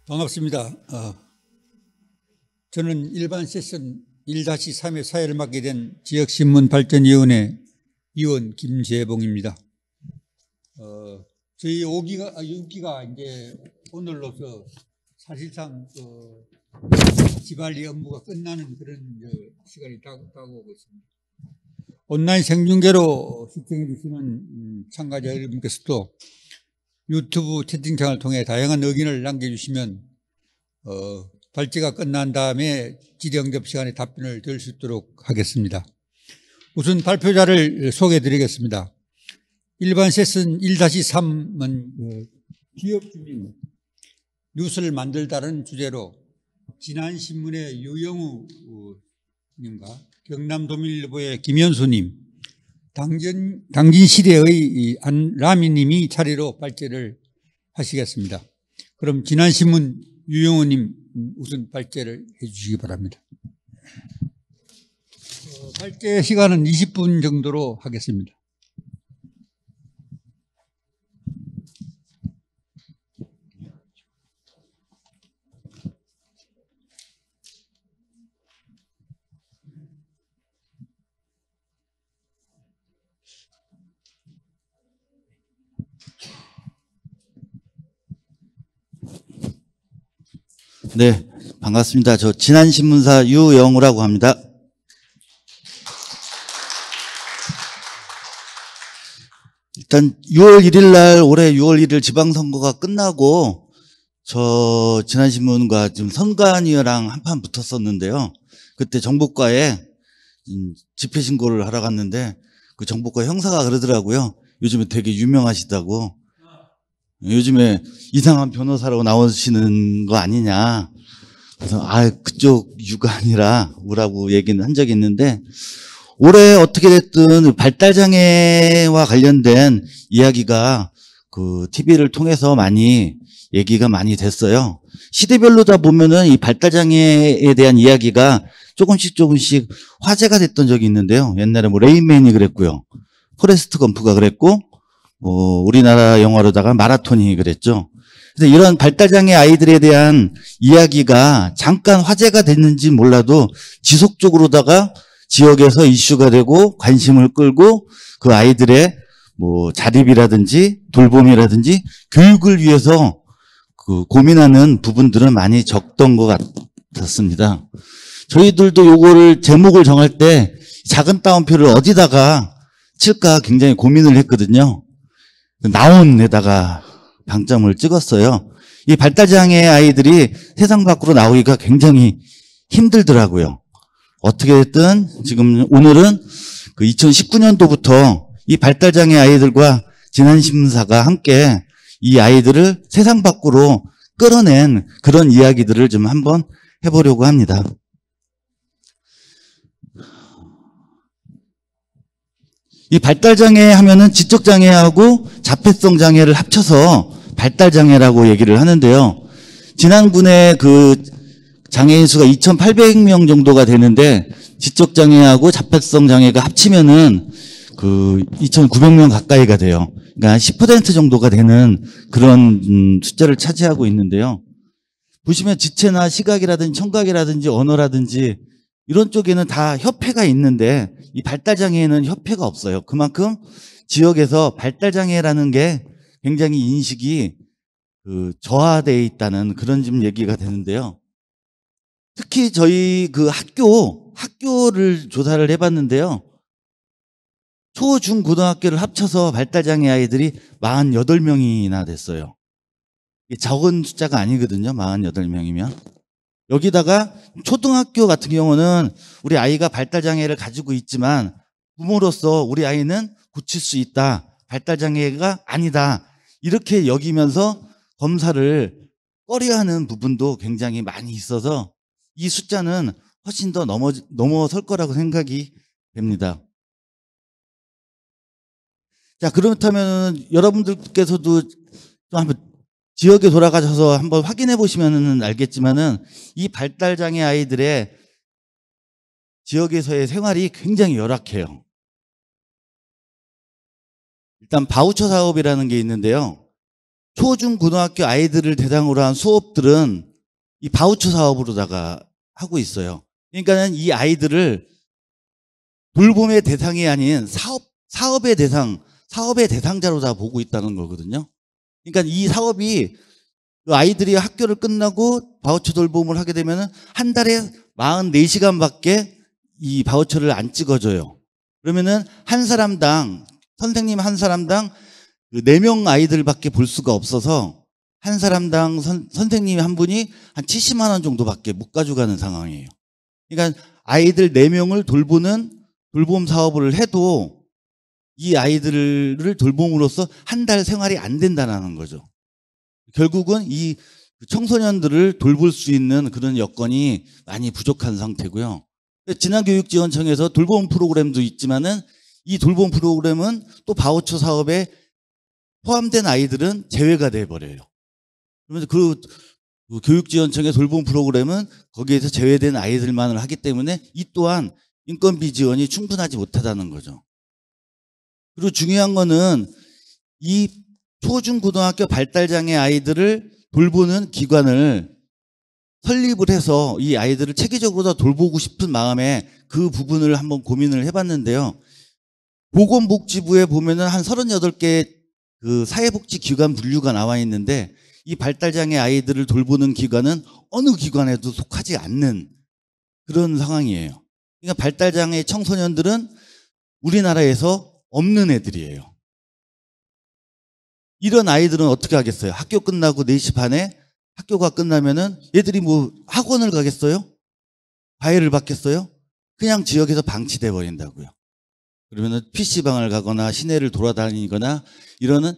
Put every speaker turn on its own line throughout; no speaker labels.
반갑습니다. 저는 일반 세션 1-3의 사회를 맡게 된 지역신문발전위원회 위원 김재봉입니다. 저희 6기가 이제 오늘로서 사실상 지발리 업무가 끝나는 그런 시간이 다가오고 있습니다. 온라인 생중계로 시청해 주시는 참가자 여러분께서도 유튜브 채팅창을 통해 다양한 의견을 남겨주시면 발제가 끝난 다음에 질의응답 시간에 답변을 드릴 수 있도록 하겠습니다. 우선 발표자를 소개해 드리겠습니다. 일반 세션 1-3은 기업주민 뉴스를 만들다라는 주제로 진안신문의 유영우 님과 경남도민일보의 김현수님, 당진시대의 안라미 님이 차례로 발제를 하시겠습니다. 그럼 진안신문 유영우 님 우선 발제를 해 주시기 바랍니다. 발제 시간은 20분 정도로 하겠습니다.
네, 반갑습니다. 저 진안신문사 유영우라고 합니다. 일단 6월 1일 날 올해 6월 1일 지방선거가 끝나고 저 진안신문과 지금 선관위랑 한판 붙었었는데요. 그때 정보과에 집회신고를 하러 갔는데 그 정보과 형사가 그러더라고요. 요즘에 되게 유명하시다고. 요즘에 이상한 변호사라고 나오시는 거 아니냐. 그래서 그쪽 유가 아니라 우라고 얘기는 한 적이 있는데, 올해 어떻게 됐든 발달장애와 관련된 이야기가 그 TV를 통해서 많이 얘기가 많이 됐어요. 시대별로다 보면은 이 발달장애에 대한 이야기가 조금씩 화제가 됐던 적이 있는데요. 옛날에 뭐 레인맨이 그랬고요. 포레스트 검프가 그랬고, 우리나라 영화로다가 마라톤이 그랬죠. 그래서 이런 발달장애 아이들에 대한 이야기가 잠깐 화제가 됐는지 몰라도 지속적으로다가 지역에서 이슈가 되고 관심을 끌고 그 아이들의 뭐 자립이라든지 돌봄이라든지 교육을 위해서 그 고민하는 부분들은 많이 적던 것 같았습니다. 저희들도 요거를 제목을 정할 때 작은 따옴표를 어디다가 칠까 굉장히 고민을 했거든요. 나온 데다가 방점을 찍었어요. 이 발달장애 아이들이 세상 밖으로 나오기가 굉장히 힘들더라고요. 어떻게 됐든 지금 오늘은 그 2019년도부터 이 발달장애 아이들과 진안신문사가 함께 이 아이들을 세상 밖으로 끌어낸 그런 이야기들을 좀 한번 해보려고 합니다. 이 발달장애 하면은 지적장애하고 자폐성 장애를 합쳐서 발달장애라고 얘기를 하는데요. 진안군의 그 장애인 수가 2,800명 정도가 되는데 지적장애하고 자폐성 장애가 합치면은 그 2,900명 가까이가 돼요. 그러니까 10% 정도가 되는 그런 숫자를 차지하고 있는데요. 보시면 지체나 시각이라든지 청각이라든지 언어라든지 이런 쪽에는 다 협회가 있는데 이 발달장애에는 협회가 없어요. 그만큼 지역에서 발달장애라는 게 굉장히 인식이 저하되어 있다는 그런 좀 얘기가 되는데요. 특히 저희 그 학교를 조사를 해봤는데요. 초, 중, 고등학교를 합쳐서 발달장애 아이들이 48명이나 됐어요. 이게 적은 숫자가 아니거든요. 48명이면. 여기다가 초등학교 같은 경우는 우리 아이가 발달장애를 가지고 있지만 부모로서 우리 아이는 고칠 수 있다. 발달장애가 아니다. 이렇게 여기면서 검사를 꺼려하는 부분도 굉장히 많이 있어서 이 숫자는 훨씬 더 넘어설 거라고 생각이 됩니다. 자, 그렇다면 여러분들께서도 좀 한번 지역에 돌아가셔서 한번 확인해 보시면 알겠지만은 이 발달장애 아이들의 지역에서의 생활이 굉장히 열악해요. 일단 바우처 사업이라는 게 있는데요. 초중 고등학교 아이들을 대상으로 한 수업들은 이 바우처 사업으로다가 하고 있어요. 그러니까는 이 아이들을 돌봄의 대상이 아닌 사업의 대상자로 다 보고 있다는 거거든요. 그러니까 이 사업이 그 아이들이 학교를 끝나고 바우처 돌봄을 하게 되면 한 달에 44시간밖에 이 바우처를 안 찍어줘요. 그러면은 한 사람당, 선생님 한 사람당 그 4명 아이들밖에 볼 수가 없어서 한 사람당 선생님 한 분이 한 70만 원 정도밖에 못 가져가는 상황이에요. 그러니까 아이들 4명을 돌보는 돌봄 사업을 해도 이 아이들을 돌봄으로써 한 달 생활이 안 된다는 거죠. 결국은 이 청소년들을 돌볼 수 있는 그런 여건이 많이 부족한 상태고요. 지난교육지원청에서 돌봄 프로그램도 있지만은 이 돌봄 프로그램은 또 바우처 사업에 포함된 아이들은 제외가 돼버려요. 그러면서 그 교육지원청의 돌봄 프로그램은 거기에서 제외된 아이들만을 하기 때문에 이 또한 인건비 지원이 충분하지 못하다는 거죠. 그리고 중요한 거는 이 초중고등학교 발달장애 아이들을 돌보는 기관을 설립을 해서 이 아이들을 체계적으로 더 돌보고 싶은 마음에 그 부분을 한번 고민을 해봤는데요. 보건복지부에 보면은 한 38개 그 사회복지기관 분류가 나와 있는데 이 발달장애 아이들을 돌보는 기관은 어느 기관에도 속하지 않는 그런 상황이에요. 그러니까 발달장애 청소년들은 우리나라에서 없는 애들이에요. 이런 아이들은 어떻게 하겠어요? 학교 끝나고 4시 반에 학교가 끝나면은 얘들이 뭐 학원을 가겠어요? 과외를 받겠어요? 그냥 지역에서 방치돼 버린다고요. 그러면은 PC방을 가거나 시내를 돌아다니거나 이러는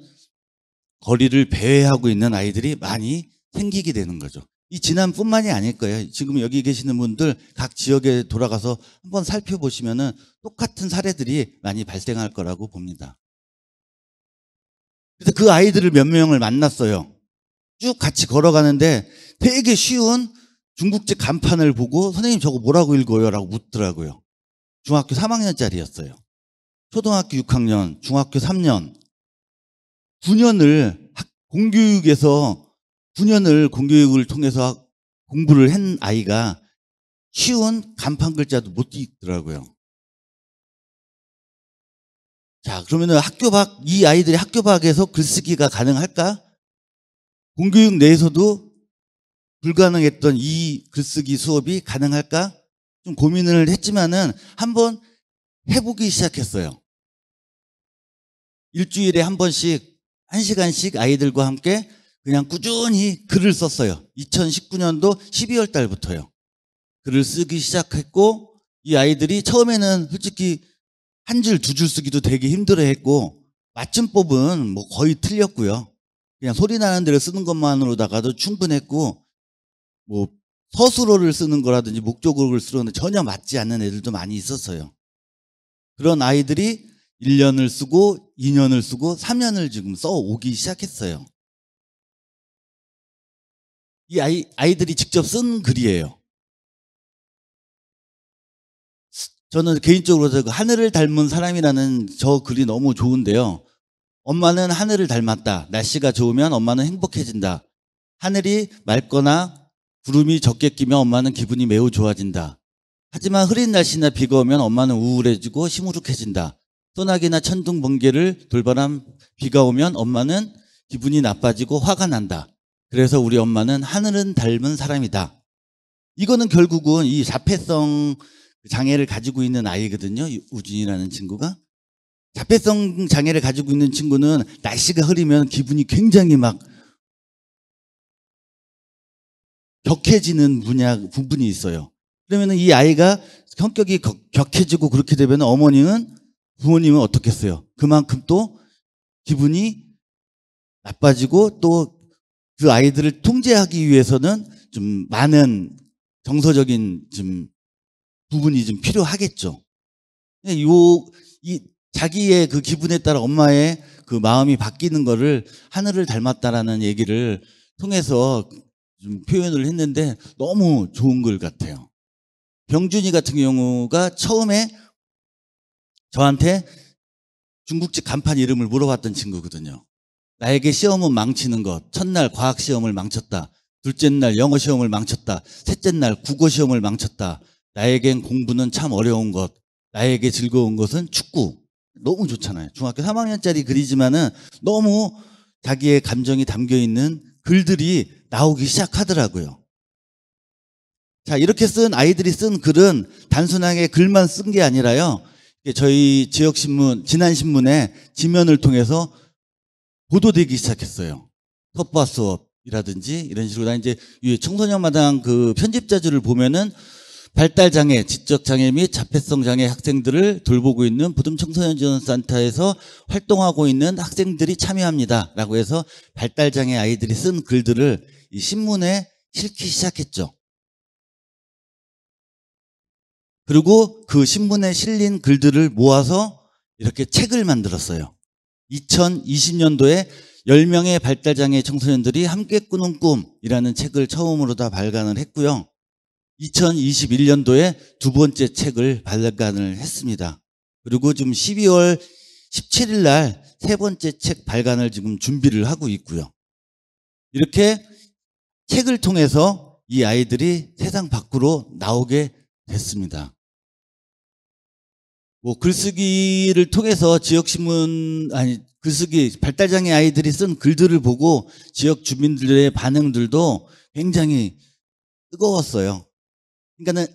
거리를 배회하고 있는 아이들이 많이 생기게 되는 거죠. 이 진안뿐만이 아닐 거예요. 지금 여기 계시는 분들 각 지역에 돌아가서 한번 살펴보시면은 똑같은 사례들이 많이 발생할 거라고 봅니다. 그래서 그 아이들을 몇 명을 만났어요. 쭉 같이 걸어가는데 되게 쉬운 중국집 간판을 보고 선생님 저거 뭐라고 읽어요? 라고 묻더라고요. 중학교 3학년짜리였어요. 초등학교 6학년, 중학교 3년, 9년을 공교육에서 9년을 공교육을 통해서 공부를 한 아이가 쉬운 간판 글자도 못 읽더라고요. 자, 그러면은 이 아이들이 학교 밖에서 글쓰기가 가능할까? 공교육 내에서도 불가능했던 이 글쓰기 수업이 가능할까? 좀 고민을 했지만은 한번 해보기 시작했어요. 일주일에 한 번씩 1시간씩 아이들과 함께 그냥 꾸준히 글을 썼어요. 2019년도 12월 달부터요. 글을 쓰기 시작했고 이 아이들이 처음에는 솔직히 한 줄, 2줄 쓰기도 되게 힘들어했고 맞춤법은 뭐 거의 틀렸고요. 그냥 소리 나는 대로 쓰는 것만으로다가도 충분했고 뭐 서술어를 쓰는 거라든지 목적어를 쓰는 전혀 맞지 않는 애들도 많이 있었어요. 그런 아이들이 1년을 쓰고 2년을 쓰고 3년을 지금 써오기 시작했어요. 이 아이들이 직접 쓴 글이에요. 저는 개인적으로 하늘을 닮은 사람이라는 저 글이 너무 좋은데요. 엄마는 하늘을 닮았다. 날씨가 좋으면 엄마는 행복해진다. 하늘이 맑거나 구름이 적게 끼면 엄마는 기분이 매우 좋아진다. 하지만 흐린 날씨나 비가 오면 엄마는 우울해지고 시무룩해진다. 소나기나 천둥 번개를 돌바람 비가 오면 엄마는 기분이 나빠지고 화가 난다. 그래서 우리 엄마는 하늘은 닮은 사람이다. 이거는 결국은 이 자폐성 장애를 가지고 있는 아이거든요. 우준이라는 친구가. 자폐성 장애를 가지고 있는 친구는 날씨가 흐리면 기분이 굉장히 막 격해지는 부분이 있어요. 그러면 이 아이가 성격이 격해지고 그렇게 되면 부모님은 어떻겠어요? 그만큼 또 기분이 나빠지고 또 그 아이들을 통제하기 위해서는 좀 많은 정서적인 좀 부분이 좀 필요하겠죠. 이 자기의 그 기분에 따라 엄마의 그 마음이 바뀌는 거를 하늘을 닮았다라는 얘기를 통해서 좀 표현을 했는데 너무 좋은 글 같아요. 병준이 같은 경우가 처음에 저한테 중국집 간판 이름을 물어봤던 친구거든요. 나에게 시험은 망치는 것. 첫날 과학 시험을 망쳤다. 둘째 날 영어 시험을 망쳤다. 셋째 날 국어 시험을 망쳤다. 나에겐 공부는 참 어려운 것. 나에게 즐거운 것은 축구. 너무 좋잖아요. 중학교 3학년짜리 글이지만은 너무 자기의 감정이 담겨 있는 글들이 나오기 시작하더라고요. 자, 이렇게 쓴 아이들이 쓴 글은 단순하게 글만 쓴 게 아니라요. 저희 지역신문, 진안신문의 지면을 통해서 보도되기 시작했어요. 텃밭 수업이라든지 이런 식으로. 나 이제 청소년 마당 그 편집자들을 보면은 발달장애, 지적장애 및 자폐성장애 학생들을 돌보고 있는 부름 청소년지원센터에서 활동하고 있는 학생들이 참여합니다. 라고 해서 발달장애 아이들이 쓴 글들을 이 신문에 실기 시작했죠. 그리고 그 신문에 실린 글들을 모아서 이렇게 책을 만들었어요. 2020년도에 10명의 발달장애 청소년들이 함께 꾸는 꿈이라는 책을 처음으로 다 발간을 했고요. 2021년도에 두 번째 책을 발간을 했습니다. 그리고 지금 12월 17일 날 세 번째 책 발간을 지금 준비를 하고 있고요. 이렇게 책을 통해서 이 아이들이 세상 밖으로 나오게 됐습니다. 뭐 글쓰기를 통해서 지역신문, 글쓰기, 발달장애 아이들이 쓴 글들을 보고 지역 주민들의 반응들도 굉장히 뜨거웠어요. 그러니까는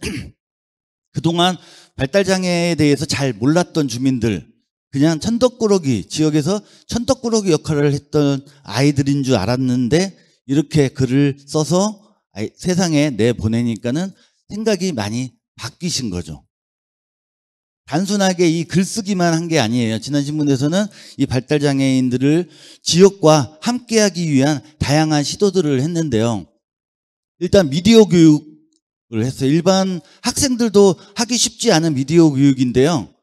그동안 발달장애에 대해서 잘 몰랐던 주민들, 그냥 천덕꾸러기, 지역에서 천덕꾸러기 역할을 했던 아이들인 줄 알았는데 이렇게 글을 써서 세상에 내보내니까는 생각이 많이 바뀌신 거죠. 단순하게 이 글쓰기만 한 게 아니에요. 진안신문에서는 이 발달장애인들을 지역과 함께하기 위한 다양한 시도들을 했는데요. 일단 미디어 교육을 했어요. 일반 학생들도 하기 쉽지 않은 미디어 교육인데요.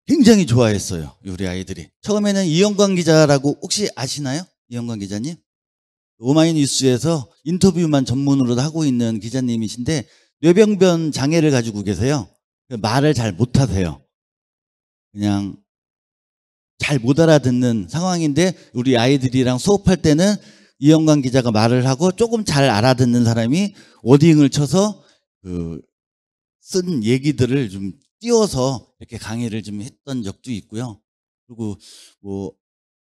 굉장히 좋아했어요. 우리 아이들이. 처음에는 이영광 기자라고 혹시 아시나요? 이영광 기자님? 오마이뉴스에서 인터뷰만 전문으로 하고 있는 기자님이신데 뇌병변 장애를 가지고 계세요. 말을 잘 못하세요. 그냥 잘 못 알아듣는 상황인데 우리 아이들이랑 수업할 때는 이영광 기자가 말을 하고 조금 잘 알아듣는 사람이 워딩을 쳐서 쓴 얘기들을 좀 띄워서 이렇게 강의를 좀 했던 적도 있고요. 그리고 뭐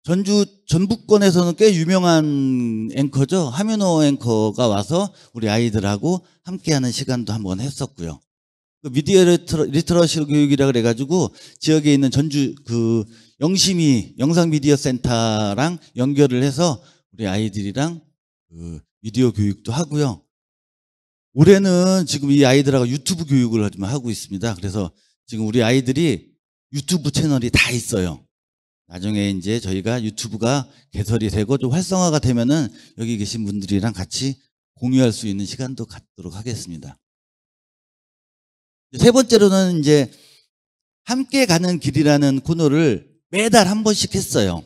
전북권에서는 꽤 유명한 앵커죠. 하민호 앵커가 와서 우리 아이들하고 함께하는 시간도 한번 했었고요. 미디어 리터러시 교육이라 그래가지고 지역에 있는 전주 영심이 영상 미디어 센터랑 연결을 해서 우리 아이들이랑 미디어 교육도 하고요. 올해는 지금 이 아이들하고 유튜브 교육을 좀 하고 있습니다. 그래서 지금 우리 아이들이 유튜브 채널이 다 있어요. 나중에 이제 저희가 유튜브가 개설이 되고 좀 활성화가 되면은 여기 계신 분들이랑 같이 공유할 수 있는 시간도 갖도록 하겠습니다. 세 번째로는 이제 함께 가는 길이라는 코너를 매달 한 번씩 했어요.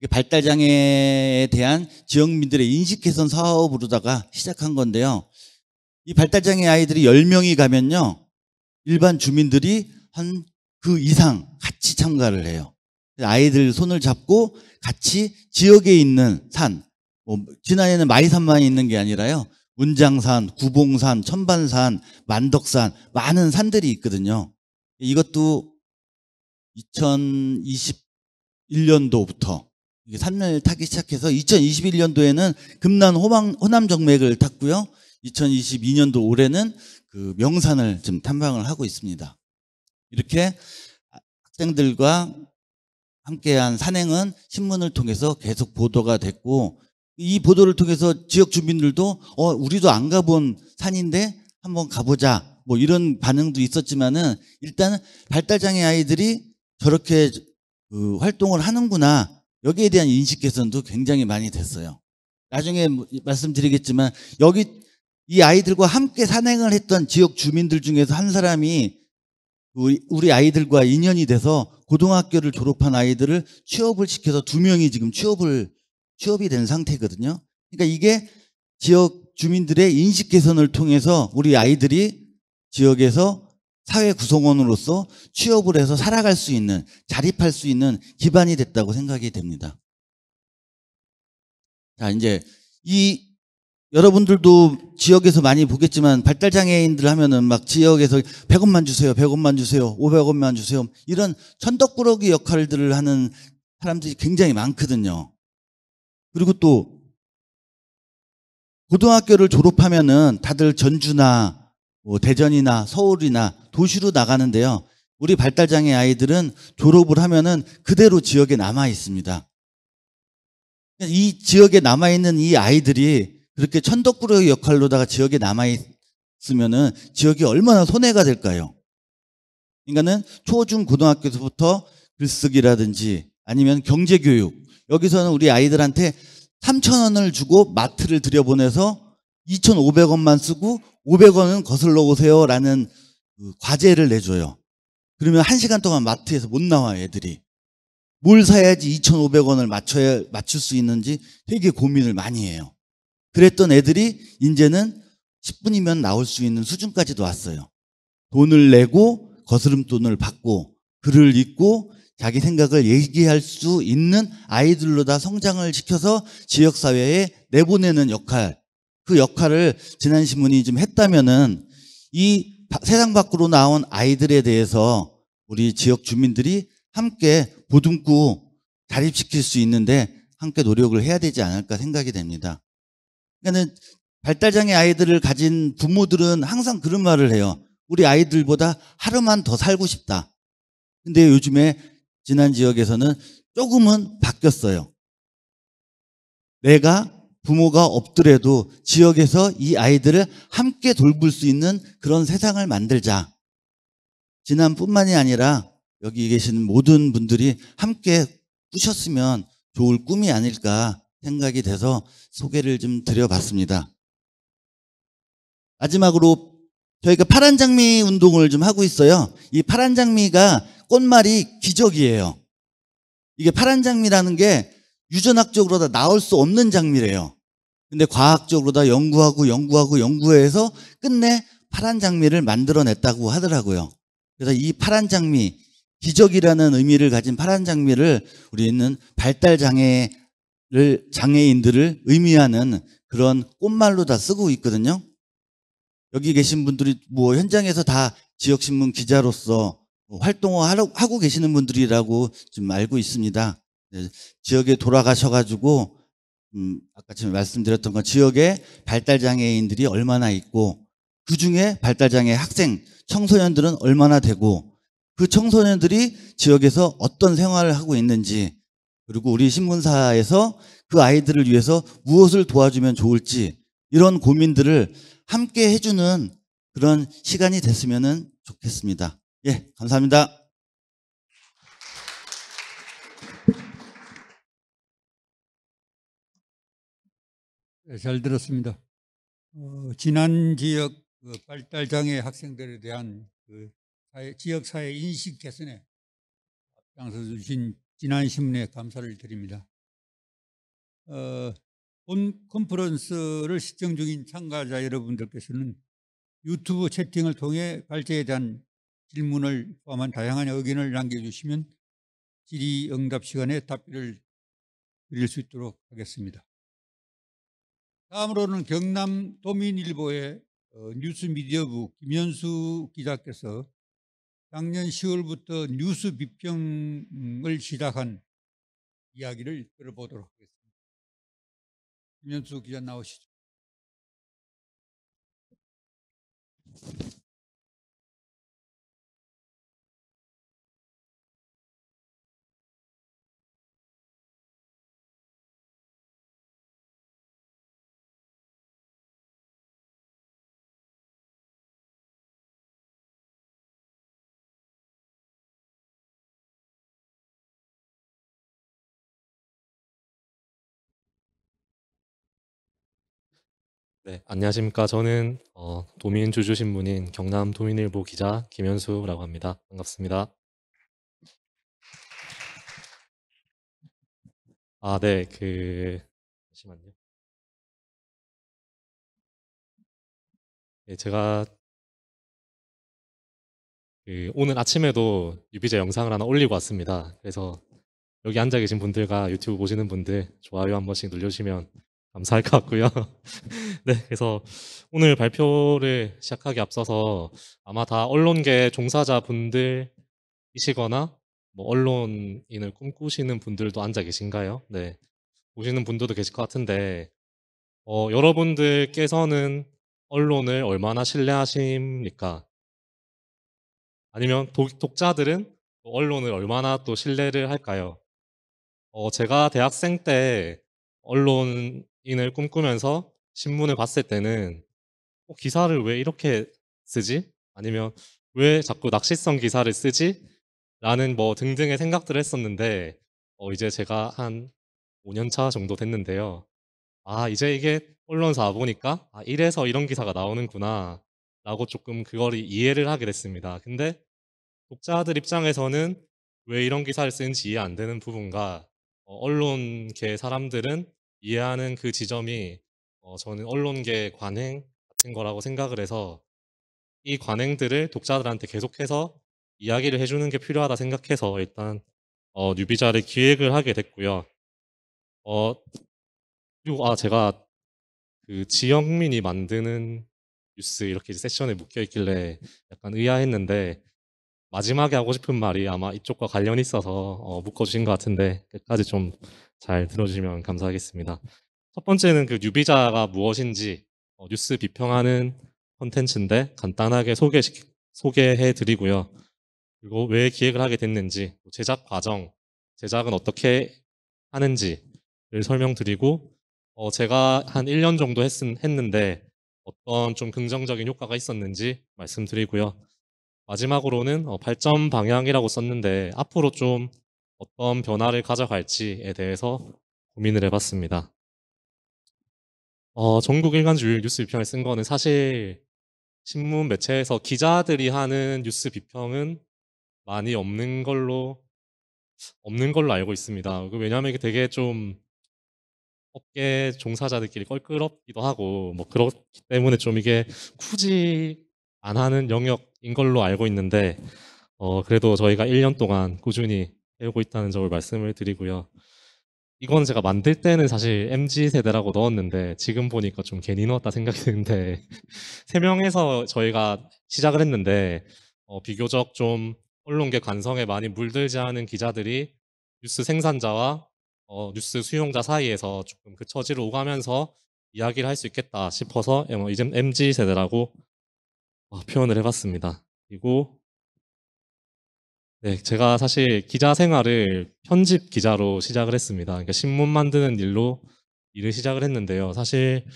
발달장애에 대한 지역민들의 인식 개선 사업으로다가 시작한 건데요. 이 발달장애 아이들이 10명이 가면요. 일반 주민들이 한 그 이상 같이 참가를 해요. 아이들 손을 잡고 같이 지역에 있는 산, 진안에는 마이산만 있는 게 아니라요. 문장산, 구봉산, 천반산, 만덕산 많은 산들이 있거든요. 이것도 2021년도부터 산을 타기 시작해서 2021년도에는 금난 호남 정맥을 탔고요. 2022년도 올해는 그 명산을 좀 탐방을 하고 있습니다. 이렇게 학생들과 함께한 산행은 신문을 통해서 계속 보도가 됐고 이 보도를 통해서 지역 주민들도 우리도 안 가본 산인데 한번 가보자 뭐 이런 반응도 있었지만은 일단 발달장애 아이들이 저렇게 활동을 하는구나 여기에 대한 인식 개선도 굉장히 많이 됐어요. 나중에 말씀드리겠지만 여기 이 아이들과 함께 산행을 했던 지역 주민들 중에서 한 사람이 우리 아이들과 인연이 돼서 고등학교를 졸업한 아이들을 취업을 시켜서 2명이 지금 취업이 된 상태거든요. 그러니까 이게 지역 주민들의 인식 개선을 통해서 우리 아이들이 지역에서 사회 구성원으로서 취업을 해서 살아갈 수 있는, 자립할 수 있는 기반이 됐다고 생각이 됩니다. 자, 이제 여러분들도 지역에서 많이 보겠지만 발달장애인들 하면은 막 지역에서 100원만 주세요, 100원만 주세요, 500원만 주세요. 이런 천덕꾸러기 역할들을 하는 사람들이 굉장히 많거든요. 그리고 또 고등학교를 졸업하면은 다들 전주나 뭐 대전이나 서울이나 도시로 나가는데요. 우리 발달장애 아이들은 졸업을 하면은 그대로 지역에 남아 있습니다. 이 지역에 남아있는 이 아이들이 그렇게 천덕꾸러기 역할로다가 지역에 남아있으면은 지역이 얼마나 손해가 될까요? 그러니까는 초, 중, 고등학교에서부터 글쓰기라든지 아니면 경제교육, 여기서는 우리 아이들한테 3,000원을 주고 마트를 들여보내서 2,500원만 쓰고 500원은 거슬러 오세요라는 그 과제를 내줘요. 그러면 1시간 동안 마트에서 못 나와요, 애들이. 뭘 사야지 2,500원을 맞출 수 있는지 되게 고민을 많이 해요. 그랬던 애들이 이제는 10분이면 나올 수 있는 수준까지도 왔어요. 돈을 내고 거스름돈을 받고 글을 읽고 자기 생각을 얘기할 수 있는 아이들로 다 성장을 시켜서 지역사회에 내보내는 역할, 그 역할을 진안신문이 좀 했다면은 이 세상 밖으로 나온 아이들에 대해서 우리 지역 주민들이 함께 보듬고 자립시킬 수 있는데 함께 노력을 해야 되지 않을까 생각이 됩니다. 그러니까 발달장애 아이들을 가진 부모들은 항상 그런 말을 해요. 우리 아이들보다 하루만 더 살고 싶다. 근데 요즘에 지난 지역에서는 조금은 바뀌었어요. 내가 부모가 없더라도 지역에서 이 아이들을 함께 돌볼 수 있는 그런 세상을 만들자. 지난뿐만이 아니라 여기 계시는 모든 분들이 함께 꾸셨으면 좋을 꿈이 아닐까 생각이 돼서 소개를 좀 드려봤습니다. 마지막으로 저희가 파란 장미 운동을 좀 하고 있어요. 이 파란 장미가 꽃말이 기적이에요. 이게 파란 장미라는 게 유전학적으로 다 나올 수 없는 장미래요. 근데 과학적으로 다 연구해서 끝내 파란 장미를 만들어냈다고 하더라고요. 그래서 이 파란 장미, 기적이라는 의미를 가진 파란 장미를 우리는 장애인들을 의미하는 그런 꽃말로 다 쓰고 있거든요. 여기 계신 분들이 뭐 현장에서 다 지역신문 기자로서 활동을 하고 계시는 분들이라고 좀 알고 있습니다. 지역에 돌아가셔가지고 아까 지금 말씀드렸던 건 지역에 발달장애인들이 얼마나 있고 그중에 발달장애 학생, 청소년들은 얼마나 되고 그 청소년들이 지역에서 어떤 생활을 하고 있는지 그리고 우리 신문사에서 그 아이들을 위해서 무엇을 도와주면 좋을지 이런 고민들을 함께 해주는 그런 시간이 됐으면 좋겠습니다. 예, 감사합니다.
네, 잘 들었습니다. 지난 지역 발달장애 학생들에 대한 지역사회 인식 개선에 앞장서 주신 진안신문에 감사를 드립니다. 본 컨퍼런스를 시청 중인 참가자 여러분들께서는 유튜브 채팅을 통해 발제에 대한 질문을 포함한 다양한 의견을 남겨주시면 질의응답 시간에 답변을 드릴 수 있도록 하겠습니다. 다음으로는 경남 도민일보의 뉴스미디어부 김현수 기자께서 작년 10월부터 뉴스 비평을 시작한 이야기를 들어보도록 하겠습니다. 김현수 기자 나오시죠.
네, 안녕하십니까. 저는 도민주주신문인 경남 도민일보 기자 김현수라고 합니다. 반갑습니다. 네, 잠시만요. 네, 제가 오늘 아침에도 유비제 영상을 하나 올리고 왔습니다. 그래서 여기 앉아 계신 분들과 유튜브 보시는 분들 좋아요 한 번씩 눌러주시면 감사할 것 같고요. 네, 그래서 오늘 발표를 시작하기 앞서서 아마 다 언론계 종사자 분들이시거나 뭐 언론인을 꿈꾸시는 분들도 앉아 계신가요? 네, 보시는 분들도 계실 것 같은데 여러분들께서는 언론을 얼마나 신뢰하십니까? 아니면 독자들은 또 언론을 얼마나 또 신뢰를 할까요? 제가 대학생 때 언론인을 꿈꾸면서 신문을 봤을 때는 기사를 왜 이렇게 쓰지? 아니면 왜 자꾸 낚시성 기사를 쓰지? 라는 뭐 등등의 생각들을 했었는데 이제 제가 한 5년 차 정도 됐는데요. 이제 이게 언론사 보니까 이래서 이런 기사가 나오는구나 라고 조금 그거를 이해를 하게 됐습니다. 근데 독자들 입장에서는 왜 이런 기사를 쓰는지 이해 안 되는 부분과 언론계 사람들은 이해하는 그 지점이 저는 언론계 관행 같은 거라고 생각을 해서 이 관행들을 독자들한테 계속해서 이야기를 해주는 게 필요하다 생각해서 일단 뉴비자를 기획을 하게 됐고요. 그리고 제가 그 지영민이 만드는 뉴스 이렇게 세션에 묶여 있길래 약간 의아했는데 마지막에 하고 싶은 말이 아마 이쪽과 관련이 있어서 묶어주신 것 같은데 끝까지 좀 잘 들어주시면 감사하겠습니다. 첫 번째는 그 뉴비자가 무엇인지 뉴스 비평하는 컨텐츠인데 간단하게 소개해 드리고요. 그리고 왜 기획을 하게 됐는지, 제작 과정, 제작은 어떻게 하는지를 설명드리고 제가 한 1년 정도 했는데 어떤 좀 긍정적인 효과가 있었는지 말씀드리고요. 마지막으로는 발전 방향이라고 썼는데 앞으로 좀 어떤 변화를 가져갈지에 대해서 고민을 해봤습니다. 전국 일간지 뉴스 비평을 쓴 거는 사실 신문 매체에서 기자들이 하는 뉴스 비평은 많이 없는 걸로 알고 있습니다. 왜냐하면 이게 되게 좀 업계 종사자들끼리 껄끄럽기도 하고 뭐 그렇기 때문에 좀 이게 굳이 안 하는 영역인 걸로 알고 있는데 그래도 저희가 1년 동안 꾸준히 배우고 있다는 점을 말씀을 드리고요. 이건 제가 만들 때는 사실 MZ세대라고 넣었는데 지금 보니까 좀 괜히 넣었다 생각이 드는데 3명에서 저희가 시작을 했는데 비교적 좀 언론계 관성에 많이 물들지 않은 기자들이 뉴스 생산자와 뉴스 수용자 사이에서 조금 그 처지로 오가면서 이야기를 할 수 있겠다 싶어서 이제 MZ세대라고 표현을 해봤습니다. 그리고 네, 제가 사실 기자 생활을 편집 기자로 시작을 했습니다. 그러니까 신문 만드는 일로 일을 시작을 했는데요. 사실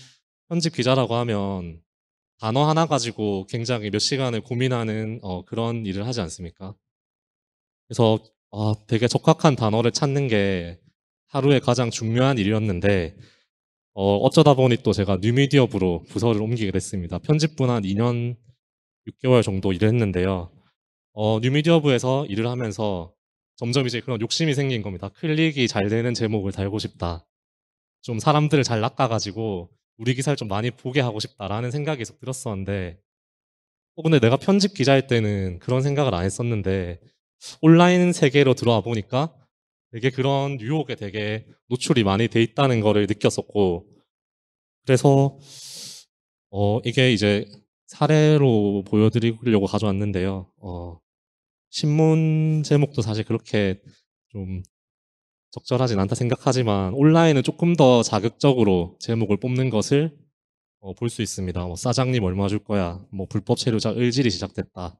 편집 기자라고 하면 단어 하나 가지고 굉장히 몇 시간을 고민하는 그런 일을 하지 않습니까? 그래서 되게 적합한 단어를 찾는 게 하루에 가장 중요한 일이었는데 어쩌다 보니 또 제가 뉴미디어부로 부서를 옮기게 됐습니다. 편집부는 한 2년 6개월 정도 일을 했는데요. 뉴미디어부에서 일을 하면서 점점 이제 그런 욕심이 생긴 겁니다. 클릭이 잘 되는 제목을 달고 싶다. 좀 사람들을 잘 낚아가지고 우리 기사를 좀 많이 보게 하고 싶다라는 생각이 계속 들었었는데 근데 내가 편집 기자일 때는 그런 생각을 안 했었는데 온라인 세계로 들어와 보니까 되게 그런 유혹에 되게 노출이 많이 돼 있다는 거를 느꼈었고 그래서 이게 이제 사례로 보여드리려고 가져왔는데요. 신문 제목도 사실 그렇게 좀 적절하진 않다 생각하지만 온라인은 조금 더 자극적으로 제목을 뽑는 것을 볼 수 있습니다. 사장님 얼마 줄 거야? 불법 체류자 을질이 시작됐다.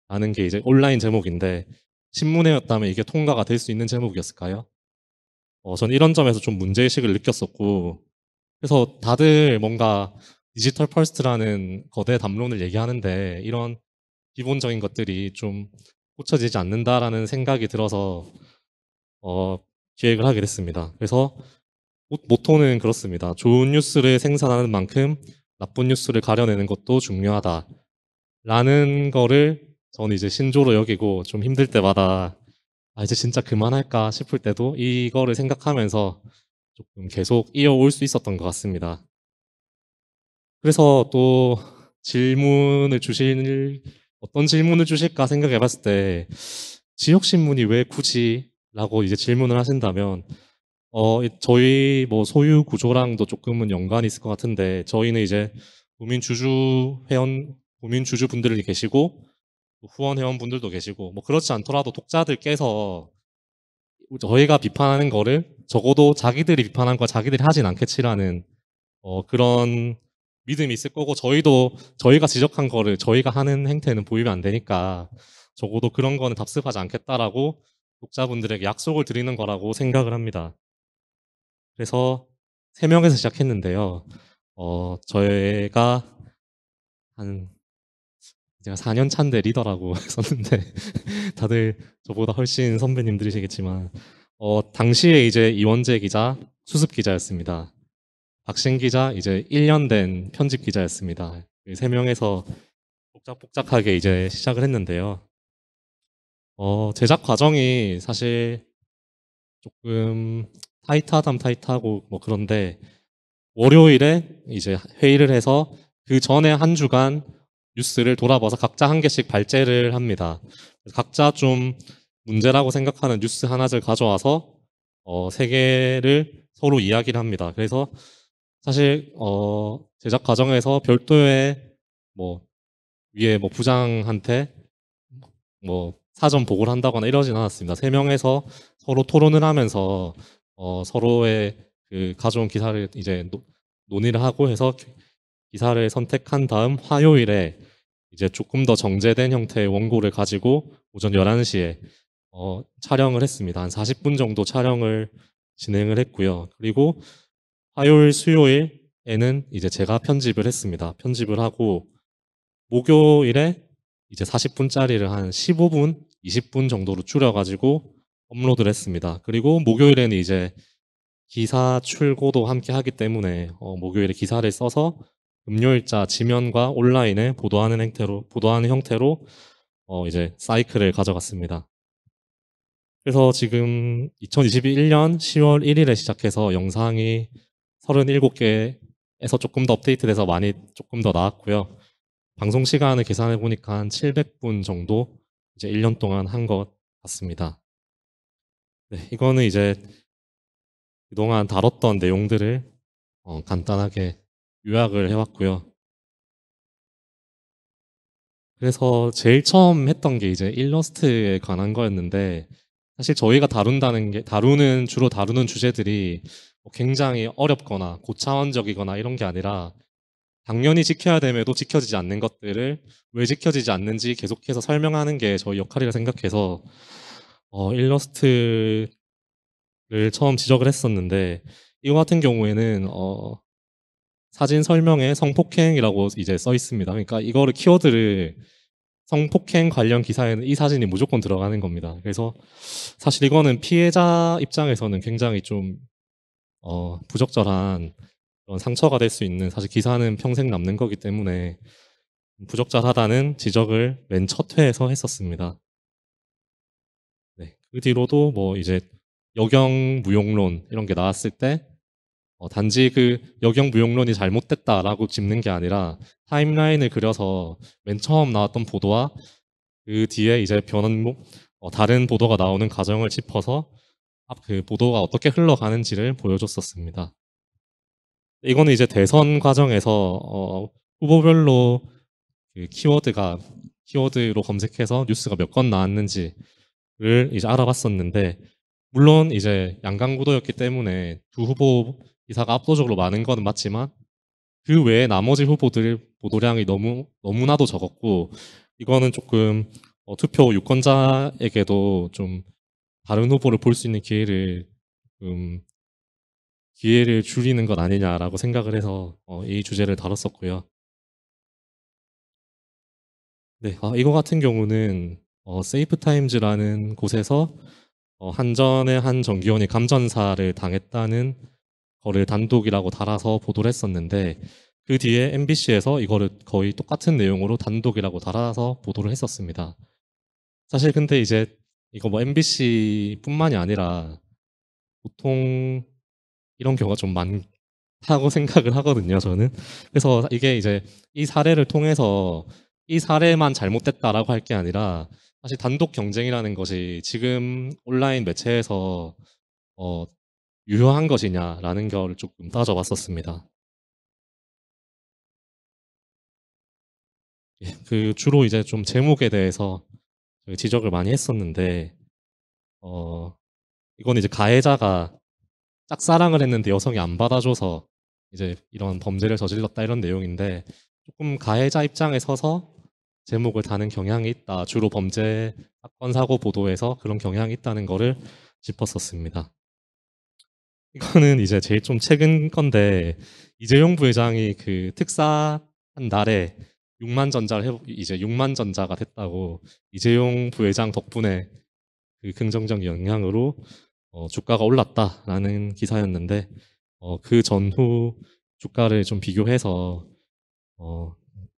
라는 게 이제 온라인 제목인데 신문회였다면 이게 통과가 될 수 있는 제목이었을까요? 저는 이런 점에서 좀 문제의식을 느꼈었고 그래서 다들 뭔가 디지털 퍼스트라는 거대 담론을 얘기하는데 이런 기본적인 것들이 좀 고쳐지지 않는다라는 생각이 들어서 기획을 하게 됐습니다. 그래서 모토는 그렇습니다. 좋은 뉴스를 생산하는 만큼 나쁜 뉴스를 가려내는 것도 중요하다. 라는 거를 저는 이제 신조로 여기고 좀 힘들 때마다 이제 진짜 그만할까 싶을 때도 이거를 생각하면서 조금 계속 이어올 수 있었던 것 같습니다. 그래서 또 질문을 주실 어떤 질문을 주실까 생각해 봤을 때, 지역신문이 왜 굳이? 라고 이제 질문을 하신다면, 저희 뭐 소유 구조랑도 조금은 연관이 있을 것 같은데, 저희는 이제 구민 주주분들이 계시고, 후원 회원분들도 계시고, 뭐 그렇지 않더라도 독자들께서 저희가 비판하는 거를 적어도 자기들이 비판한 거 자기들이 하진 않겠지라는 그런 믿음이 있을 거고, 저희도 저희가 지적한 거를 저희가 하는 행태는 보이면 안 되니까 적어도 그런 거는 답습하지 않겠다라고 독자분들에게 약속을 드리는 거라고 생각을 합니다. 그래서 3명에서 시작했는데요. 저희가 한 제가 4년 차인데 리더라고 썼는데 다들 저보다 훨씬 선배님들이시겠지만 당시에 이제 이원재 기자 수습 기자였습니다. 박신 기자 이제 1년 된 편집 기자였습니다. 3명에서 복작복작하게 이제 시작을 했는데요. 제작 과정이 사실 조금 타이트하다면 타이트하고 뭐 그런데, 월요일에 이제 회의를 해서 그 전에 한 주간 뉴스를 돌아봐서 각자 한 개씩 발제를 합니다. 각자 좀 문제라고 생각하는 뉴스 하나를 가져와서 3개를 서로 이야기를 합니다. 그래서 사실 제작 과정에서 별도의 뭐 위에 뭐 부장한테 뭐 사전 보고를 한다거나 이러진 않았습니다. 3명에서 서로 토론을 하면서 서로의 그 가져온 기사를 이제 논의를 하고 해서 기사를 선택한 다음 화요일에 이제 조금 더 정제된 형태의 원고를 가지고 오전 11시에 촬영을 했습니다. 한 40분 정도 촬영을 진행을 했고요. 그리고 화요일, 수요일에는 이제 제가 편집을 했습니다. 편집을 하고 목요일에 이제 40분짜리를 한 15분, 20분 정도로 줄여가지고 업로드를 했습니다. 그리고 목요일에는 이제 기사 출고도 함께 하기 때문에 목요일에 기사를 써서 금요일자 지면과 온라인에 보도하는 형태로 이제 사이클을 가져갔습니다. 그래서 지금 2021년 10월 1일에 시작해서 영상이 37개에서 조금 더 업데이트돼서 많이 조금 더 나왔고요. 방송 시간을 계산해 보니까 한 700분 정도 이제 1년 동안 한 것 같습니다. 네, 이거는 이제 그동안 다뤘던 내용들을 간단하게 요약을 해왔고요. 그래서 제일 처음 했던 게 이제 일러스트에 관한 거였는데, 사실 저희가 주로 다루는 주제들이 뭐 굉장히 어렵거나 고차원적이거나 이런 게 아니라 당연히 지켜야 됨에도 지켜지지 않는 것들을 왜 지켜지지 않는지 계속해서 설명하는 게 저희 역할이라 생각해서 일러스트를 처음 지적을 했었는데, 이거 같은 경우에는 사진 설명에 성폭행이라고 이제 써 있습니다. 그러니까 이거를 키워드를 성폭행 관련 기사에는 이 사진이 무조건 들어가는 겁니다. 그래서 사실 이거는 피해자 입장에서는 굉장히 좀 부적절한 그런 상처가 될 수 있는, 사실 기사는 평생 남는 거기 때문에 부적절하다는 지적을 맨 첫 회에서 했었습니다. 네, 그 뒤로도 뭐 이제 여경 무용론 이런 게 나왔을 때 단지 그 여경 무용론이 잘못됐다라고 짚는 게 아니라 타임라인을 그려서 맨 처음 나왔던 보도와 그 뒤에 이제 다른 보도가 나오는 과정을 짚어서 그 보도가 어떻게 흘러가는지를 보여줬었습니다. 이거는 이제 대선 과정에서 후보별로 그 키워드로 검색해서 뉴스가 몇 건 나왔는지를 이제 알아봤었는데, 물론 이제 양강구도였기 때문에 두 후보 기사가 압도적으로 많은 건 맞지만 그 외에 나머지 후보들 보도량이 너무나도 적었고, 이거는 조금 투표 유권자에게도 좀 다른 후보를 볼 수 있는 기회를 줄이는 것 아니냐라고 생각을 해서 이 주제를 다뤘었고요. 네, 이거 같은 경우는 세이프타임즈라는 곳에서 한전의 한 정기원이 감전사를 당했다는 거를 단독이라고 달아서 보도를 했었는데, 그 뒤에 MBC에서 이거를 거의 똑같은 내용으로 단독이라고 달아서 보도를 했었습니다. 사실 근데 이제 이거 뭐 MBC뿐만이 아니라 보통 이런 경우가 좀 많다고 생각을 하거든요, 저는. 그래서 이게 이제 이 사례를 통해서 이 사례만 잘못됐다라고 할 게 아니라 사실 단독 경쟁이라는 것이 지금 온라인 매체에서 유효한 것이냐라는 걸 조금 따져봤었습니다. 예, 그 주로 이제 좀 제목에 대해서 저희 지적을 많이 했었는데 이건 이제 가해자가 짝사랑을 했는데 여성이 안 받아줘서 이제 이런 범죄를 저질렀다 이런 내용인데 조금 가해자 입장에 서서 제목을 다는 경향이 있다. 주로 범죄 사건 사고 보도에서 그런 경향이 있다는 거를 짚었었습니다. 이거는 이제 제일 좀 최근 건데 이재용 부회장이 그 특사한 날에 6만 전자를 이제 6만 전자가 됐다고 이재용 부회장 덕분에 그 긍정적 영향으로 주가가 올랐다라는 기사였는데 그 전후 주가를 좀 비교해서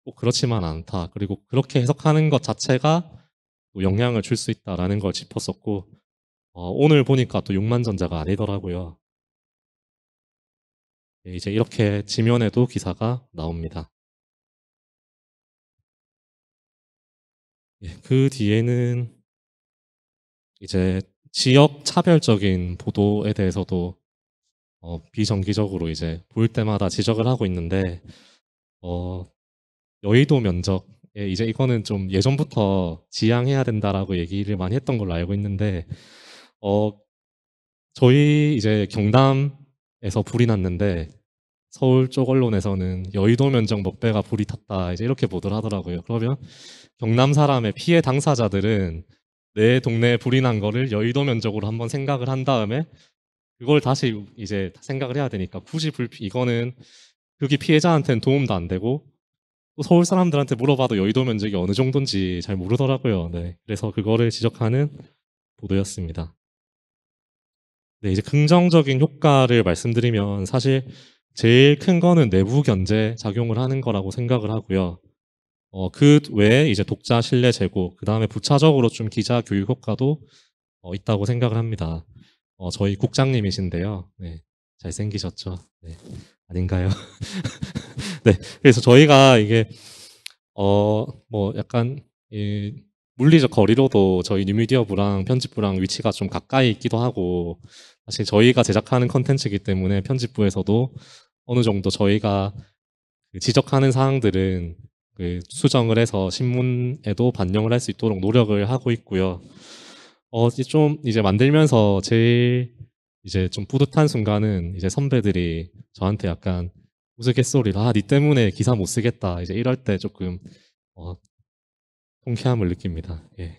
꼭 그렇지만 않다. 그리고 그렇게 해석하는 것 자체가 또 영향을 줄 수 있다라는 걸 짚었었고 오늘 보니까 또 6만 전자가 아니더라고요. 예, 이제 이렇게 지면에도 기사가 나옵니다. 예, 그 뒤에는 이제 지역 차별적인 보도에 대해서도 비정기적으로 이제 보일 때마다 지적을 하고 있는데 여의도 면적에 이제 이거는 좀 예전부터 지양해야 된다라고 얘기를 많이 했던 걸로 알고 있는데 저희 이제 경남에서 불이 났는데 서울 쪽 언론에서는 여의도 면적 몇 배가 불이 탔다 이제 이렇게 보도를 하더라고요. 그러면 경남 사람의 피해 당사자들은 내 동네에 불이 난 거를 여의도 면적으로 한번 생각을 한 다음에 그걸 다시 이제 생각을 해야 되니까 굳이 이거는 여기 피해자한테는 도움도 안 되고 또 서울 사람들한테 물어봐도 여의도 면적이 어느 정도인지 잘 모르더라고요. 네, 그래서 그거를 지적하는 보도였습니다. 네, 이제 긍정적인 효과를 말씀드리면 사실 제일 큰 거는 내부 견제 작용을 하는 거라고 생각을 하고요. 그 외에 이제 독자 신뢰 제고, 그 다음에 부차적으로 좀 기자 교육 효과도 있다고 생각을 합니다. 저희 국장님이신데요. 네, 잘생기셨죠? 네, 아닌가요? 네, 그래서 저희가 이게 뭐 약간 이 물리적 거리로도 저희 뉴미디어부랑 편집부랑 위치가 좀 가까이 있기도 하고 사실 저희가 제작하는 컨텐츠이기 때문에 편집부에서도 어느 정도 저희가 그 지적하는 사항들은 그 수정을 해서 신문에도 반영을 할 수 있도록 노력을 하고 있고요. 이제 좀 이제 만들면서 제일 이제 좀 뿌듯한 순간은 이제 선배들이 저한테 약간 우스갯소리를 니 때문에 기사 못 쓰겠다 이제 이럴 때 조금 통쾌함을 느낍니다. 예.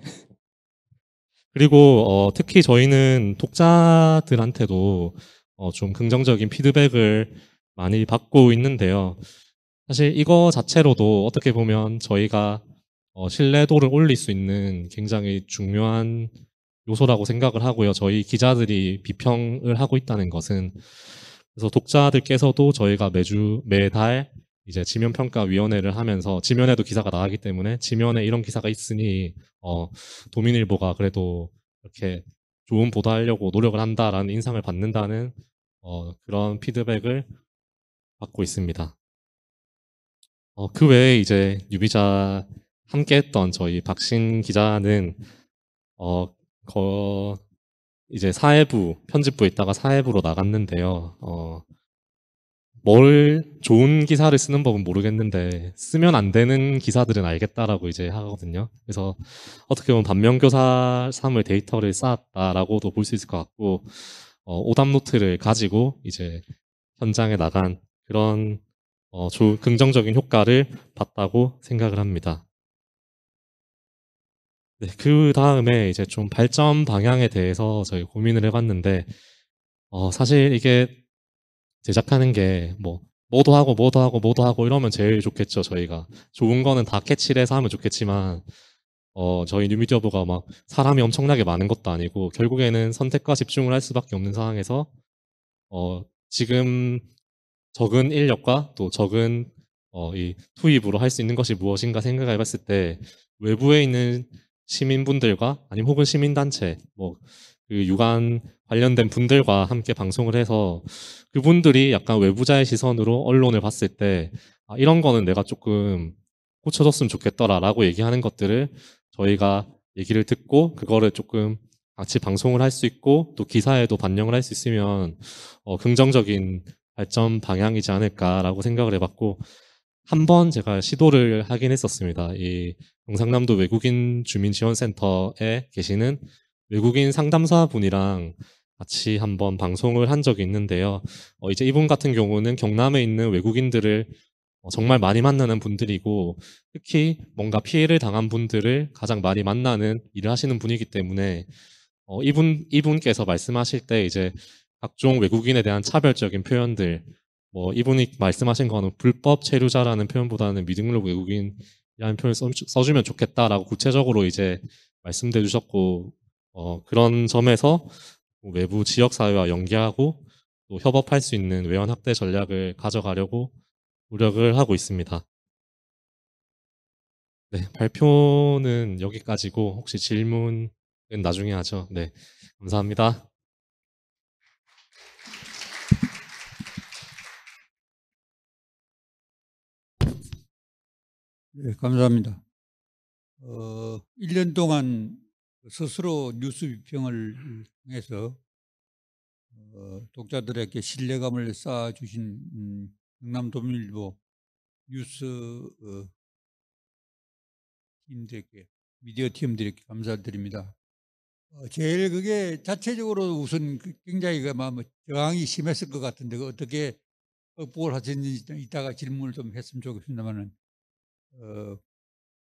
그리고 특히 저희는 독자들한테도 좀 긍정적인 피드백을 많이 받고 있는데요. 사실 이거 자체로도 어떻게 보면 저희가 신뢰도를 올릴 수 있는 굉장히 중요한 요소라고 생각을 하고요. 저희 기자들이 비평을 하고 있다는 것은 그래서 독자들께서도 저희가 매달 이제 지면평가위원회를 하면서 지면에도 기사가 나가기 때문에 지면에 이런 기사가 있으니 도민일보가 그래도 이렇게 좋은 보도하려고 노력을 한다라는 인상을 받는다는 그런 피드백을 받고 있습니다. 그 외에 이제 유비자 함께했던 저희 박신 기자는 이제 사회부 편집부에 있다가 사회부로 나갔는데요. 뭘 좋은 기사를 쓰는 법은 모르겠는데 쓰면 안 되는 기사들은 알겠다라고 이제 하거든요. 그래서 어떻게 보면 반면교사 삼을 데이터를 쌓았다라고도 볼 수 있을 것 같고 오답 노트를 가지고 이제 현장에 나간 그런 긍정적인 효과를 봤다고 생각을 합니다. 네, 그 다음에 이제 좀 발전 방향에 대해서 저희 고민을 해봤는데 사실 이게 제작하는 게 뭐도 하고 이러면 제일 좋겠죠. 저희가 좋은 거는 다 캐치를 해서 하면 좋겠지만 저희 뉴미디어부가 막 사람이 엄청나게 많은 것도 아니고 결국에는 선택과 집중을 할 수밖에 없는 상황에서 지금 적은 인력과 또 적은 이 투입으로 할 수 있는 것이 무엇인가 생각해 봤을 때 외부에 있는 시민분들과 아니면 혹은 시민단체 그 유관 관련된 분들과 함께 방송을 해서 그분들이 약간 외부자의 시선으로 언론을 봤을 때 이런 거는 내가 조금 고쳐줬으면 좋겠더라라고 얘기하는 것들을 저희가 얘기를 듣고 그거를 조금 같이 방송을 할 수 있고 또 기사에도 반영을 할 수 있으면 긍정적인 발전 방향이지 않을까라고 생각을 해봤고 한 번 제가 시도를 하긴 했었습니다. 이 경상남도 외국인 주민지원센터에 계시는 외국인 상담사 분이랑 같이 한번 방송을 한 적이 있는데요. 이제 이분 같은 경우는 경남에 있는 외국인들을 정말 많이 만나는 분들이고 특히 뭔가 피해를 당한 분들을 가장 많이 만나는 일을 하시는 분이기 때문에 이분께서 말씀하실 때 이제 각종 외국인에 대한 차별적인 표현들 뭐 이분이 말씀하신 거는 불법 체류자라는 표현보다는 미등록 외국인이라는 표현을 써주면 좋겠다라고 구체적으로 이제 말씀해 주셨고 그런 점에서 외부 지역사회와 연계하고 또 협업할 수 있는 외연 확대 전략을 가져가려고 노력을 하고 있습니다. 네, 발표는 여기까지고 혹시 질문은 나중에 하죠. 네, 감사합니다.
네, 감사합니다. 1년 동안 스스로 뉴스 비평을 통해서 독자들에게 신뢰감을 쌓아주신 경남도민일보 뉴스 팀들에게, 미디어 팀들에게 감사드립니다. 제일 그게 자체적으로 우선 굉장히 저항이 심했을 것 같은데 어떻게 극복을 하셨는지 이따가 질문을 좀 했으면 좋겠습니다만은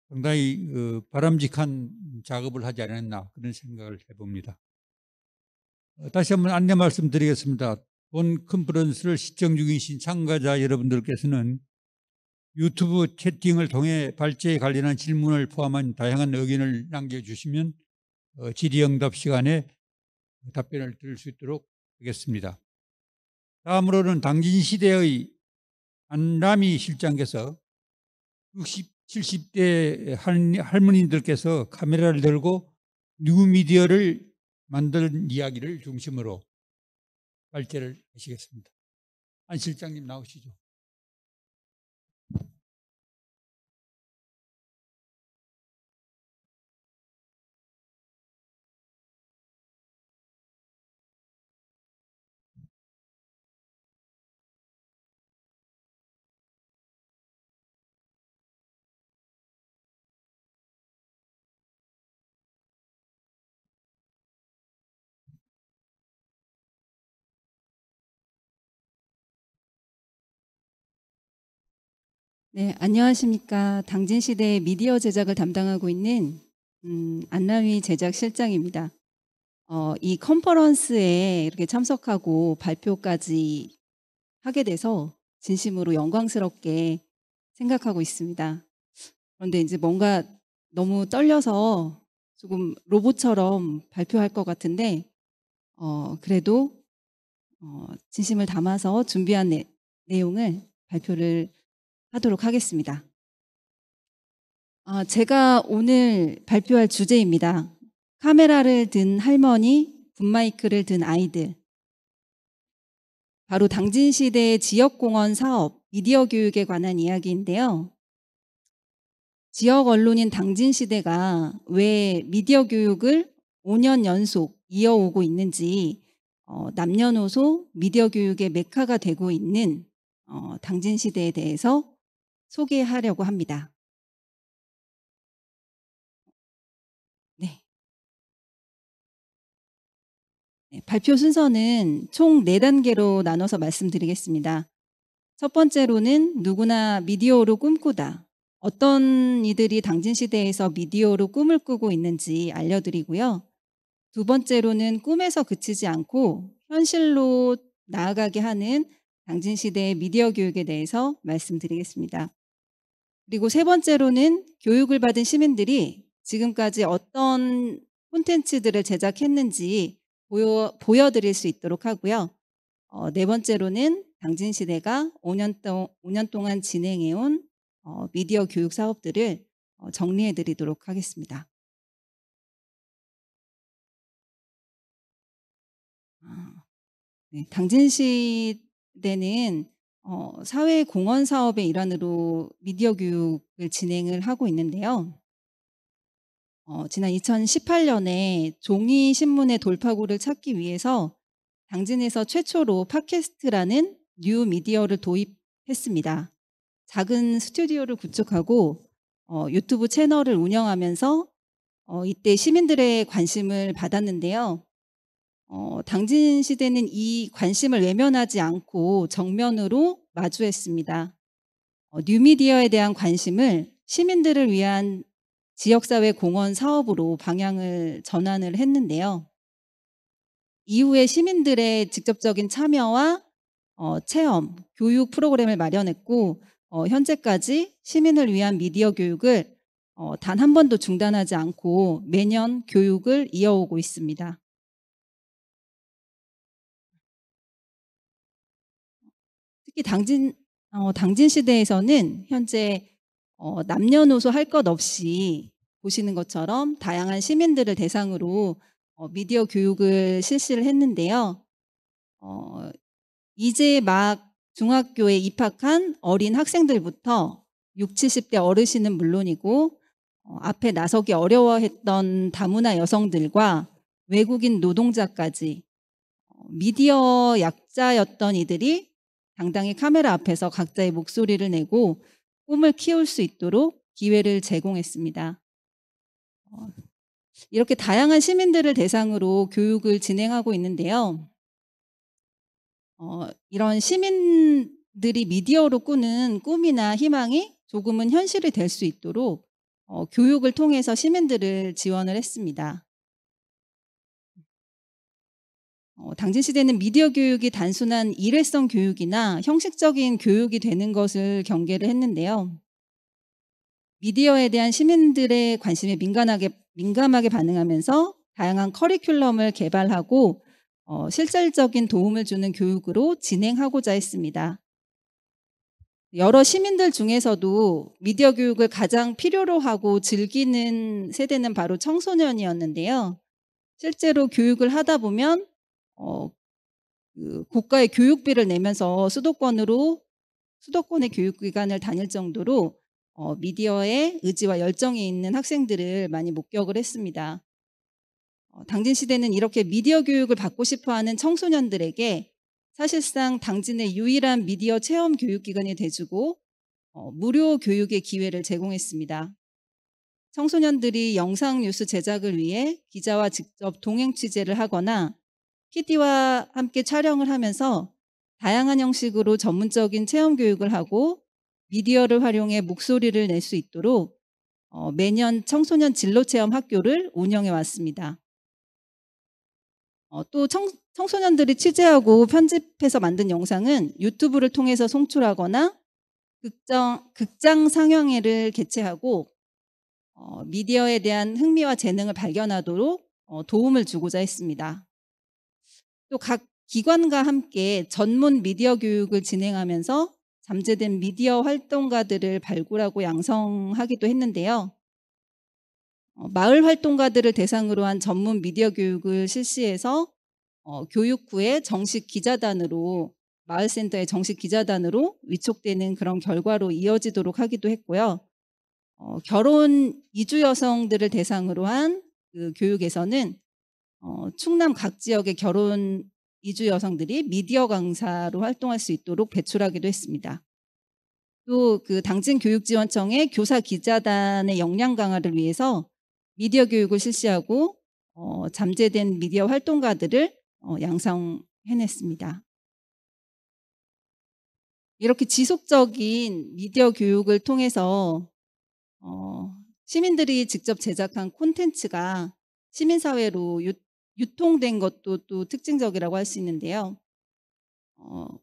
상당히 바람직한 작업을 하지 않았나 그런 생각을 해봅니다. 다시 한번 안내 말씀드리겠습니다. 본 컨퍼런스를 시청 중이신 참가자 여러분들께서는 유튜브 채팅을 통해 발제에 관련한 질문을 포함한 다양한 의견을 남겨주시면 질의응답 시간에 답변을 드릴 수 있도록 하겠습니다. 다음으로는 당진시대의 안남희 실장께서 60, 70대 할머니들께서 카메라를 들고 뉴미디어를 만든 이야기를 중심으로 발제를 하시겠습니다. 안 실장님 나오시죠.
네, 안녕하십니까. 당진시대 미디어 제작을 담당하고 있는 안남희 제작실장입니다. 이 컨퍼런스에 이렇게 참석하고 발표까지 하게 돼서 진심으로 영광스럽게 생각하고 있습니다. 그런데 이제 뭔가 너무 떨려서 조금 로봇처럼 발표할 것 같은데 그래도 진심을 담아서 준비한 내용을 발표를 하도록 하겠습니다. 제가 오늘 발표할 주제입니다. 카메라를 든 할머니, 붐마이크를 든 아이들. 바로 당진시대의 지역공헌 사업, 미디어 교육에 관한 이야기인데요. 지역 언론인 당진시대가 왜 미디어 교육을 5년 연속 이어오고 있는지 남녀노소 미디어 교육의 메카가 되고 있는 당진시대에 대해서 소개하려고 합니다. 네. 발표 순서는 총 4단계로 나눠서 말씀드리겠습니다. 첫 번째로는 누구나 미디어로 꿈꾸다. 어떤 이들이 당진시대에서 미디어로 꿈을 꾸고 있는지 알려드리고요. 두 번째로는 꿈에서 그치지 않고 현실로 나아가게 하는 당진시대의 미디어 교육에 대해서 말씀드리겠습니다. 그리고 세 번째로는 교육을 받은 시민들이 지금까지 어떤 콘텐츠들을 제작했는지 보여드릴 수 있도록 하고요. 네 번째로는 당진시대가 5년 동안 진행해온 미디어 교육 사업들을 정리해드리도록 하겠습니다. 네, 당진시대는 사회 공헌 사업의 일환으로 미디어 교육을 진행을 하고 있는데요. 지난 2018년에 종이 신문의 돌파구를 찾기 위해서 당진에서 최초로 팟캐스트라는 뉴 미디어를 도입했습니다. 작은 스튜디오를 구축하고 유튜브 채널을 운영하면서 이때 시민들의 관심을 받았는데요. 당진 시대는 이 관심을 외면하지 않고 정면으로 마주했습니다. 뉴미디어에 대한 관심을 시민들을 위한 지역사회 공헌 사업으로 방향을 전환을 했는데요. 이후에 시민들의 직접적인 참여와 체험, 교육 프로그램을 마련했고 현재까지 시민을 위한 미디어 교육을 단 한 번도 중단하지 않고 매년 교육을 이어오고 있습니다. 특히 당진 시대에서는 현재 남녀노소 할 것 없이 보시는 것처럼 다양한 시민들을 대상으로 미디어 교육을 실시를 했는데요. 이제 막 중학교에 입학한 어린 학생들부터 60, 70대 어르신은 물론이고 앞에 나서기 어려워했던 다문화 여성들과 외국인 노동자까지 미디어 약자였던 이들이 당당히 카메라 앞에서 각자의 목소리를 내고 꿈을 키울 수 있도록 기회를 제공했습니다. 이렇게 다양한 시민들을 대상으로 교육을 진행하고 있는데요. 이런 시민들이 미디어로 꾸는 꿈이나 희망이 조금은 현실이 될 수 있도록 교육을 통해서 시민들을 지원을 했습니다. 당진 시대는 미디어 교육이 단순한 일회성 교육이나 형식적인 교육이 되는 것을 경계를 했는데요. 미디어에 대한 시민들의 관심에 민감하게 반응하면서 다양한 커리큘럼을 개발하고 실질적인 도움을 주는 교육으로 진행하고자 했습니다. 여러 시민들 중에서도 미디어 교육을 가장 필요로 하고 즐기는 세대는 바로 청소년이었는데요. 실제로 교육을 하다 보면 국가의 교육비를 내면서 수도권의 교육기관을 다닐 정도로 미디어에 의지와 열정이 있는 학생들을 많이 목격을 했습니다. 당진 시대는 이렇게 미디어 교육을 받고 싶어하는 청소년들에게 사실상 당진의 유일한 미디어 체험 교육기관이 돼주고 무료 교육의 기회를 제공했습니다. 청소년들이 영상 뉴스 제작을 위해 기자와 직접 동행 취재를 하거나 PD와 함께 촬영을 하면서 다양한 형식으로 전문적인 체험 교육을 하고 미디어를 활용해 목소리를 낼 수 있도록 매년 청소년 진로 체험 학교를 운영해 왔습니다. 또 청소년들이 취재하고 편집해서 만든 영상은 유튜브를 통해서 송출하거나 극장 상영회를 개최하고 미디어에 대한 흥미와 재능을 발견하도록 도움을 주고자 했습니다. 또 각 기관과 함께 전문 미디어 교육을 진행하면서 잠재된 미디어 활동가들을 발굴하고 양성하기도 했는데요. 마을 활동가들을 대상으로 한 전문 미디어 교육을 실시해서 교육 후에 정식 기자단으로 마을센터의 정식 기자단으로 위촉되는 그런 결과로 이어지도록 하기도 했고요. 결혼 이주 여성들을 대상으로 한 그 교육에서는 충남 각 지역의 결혼 이주 여성들이 미디어 강사로 활동할 수 있도록 배출하기도 했습니다. 또 그 당진교육지원청의 교사 기자단의 역량 강화를 위해서 미디어 교육을 실시하고 잠재된 미디어 활동가들을 양성해냈습니다. 이렇게 지속적인 미디어 교육을 통해서 시민들이 직접 제작한 콘텐츠가 시민사회로 유통된 것도 또 특징적이라고 할 수 있는데요.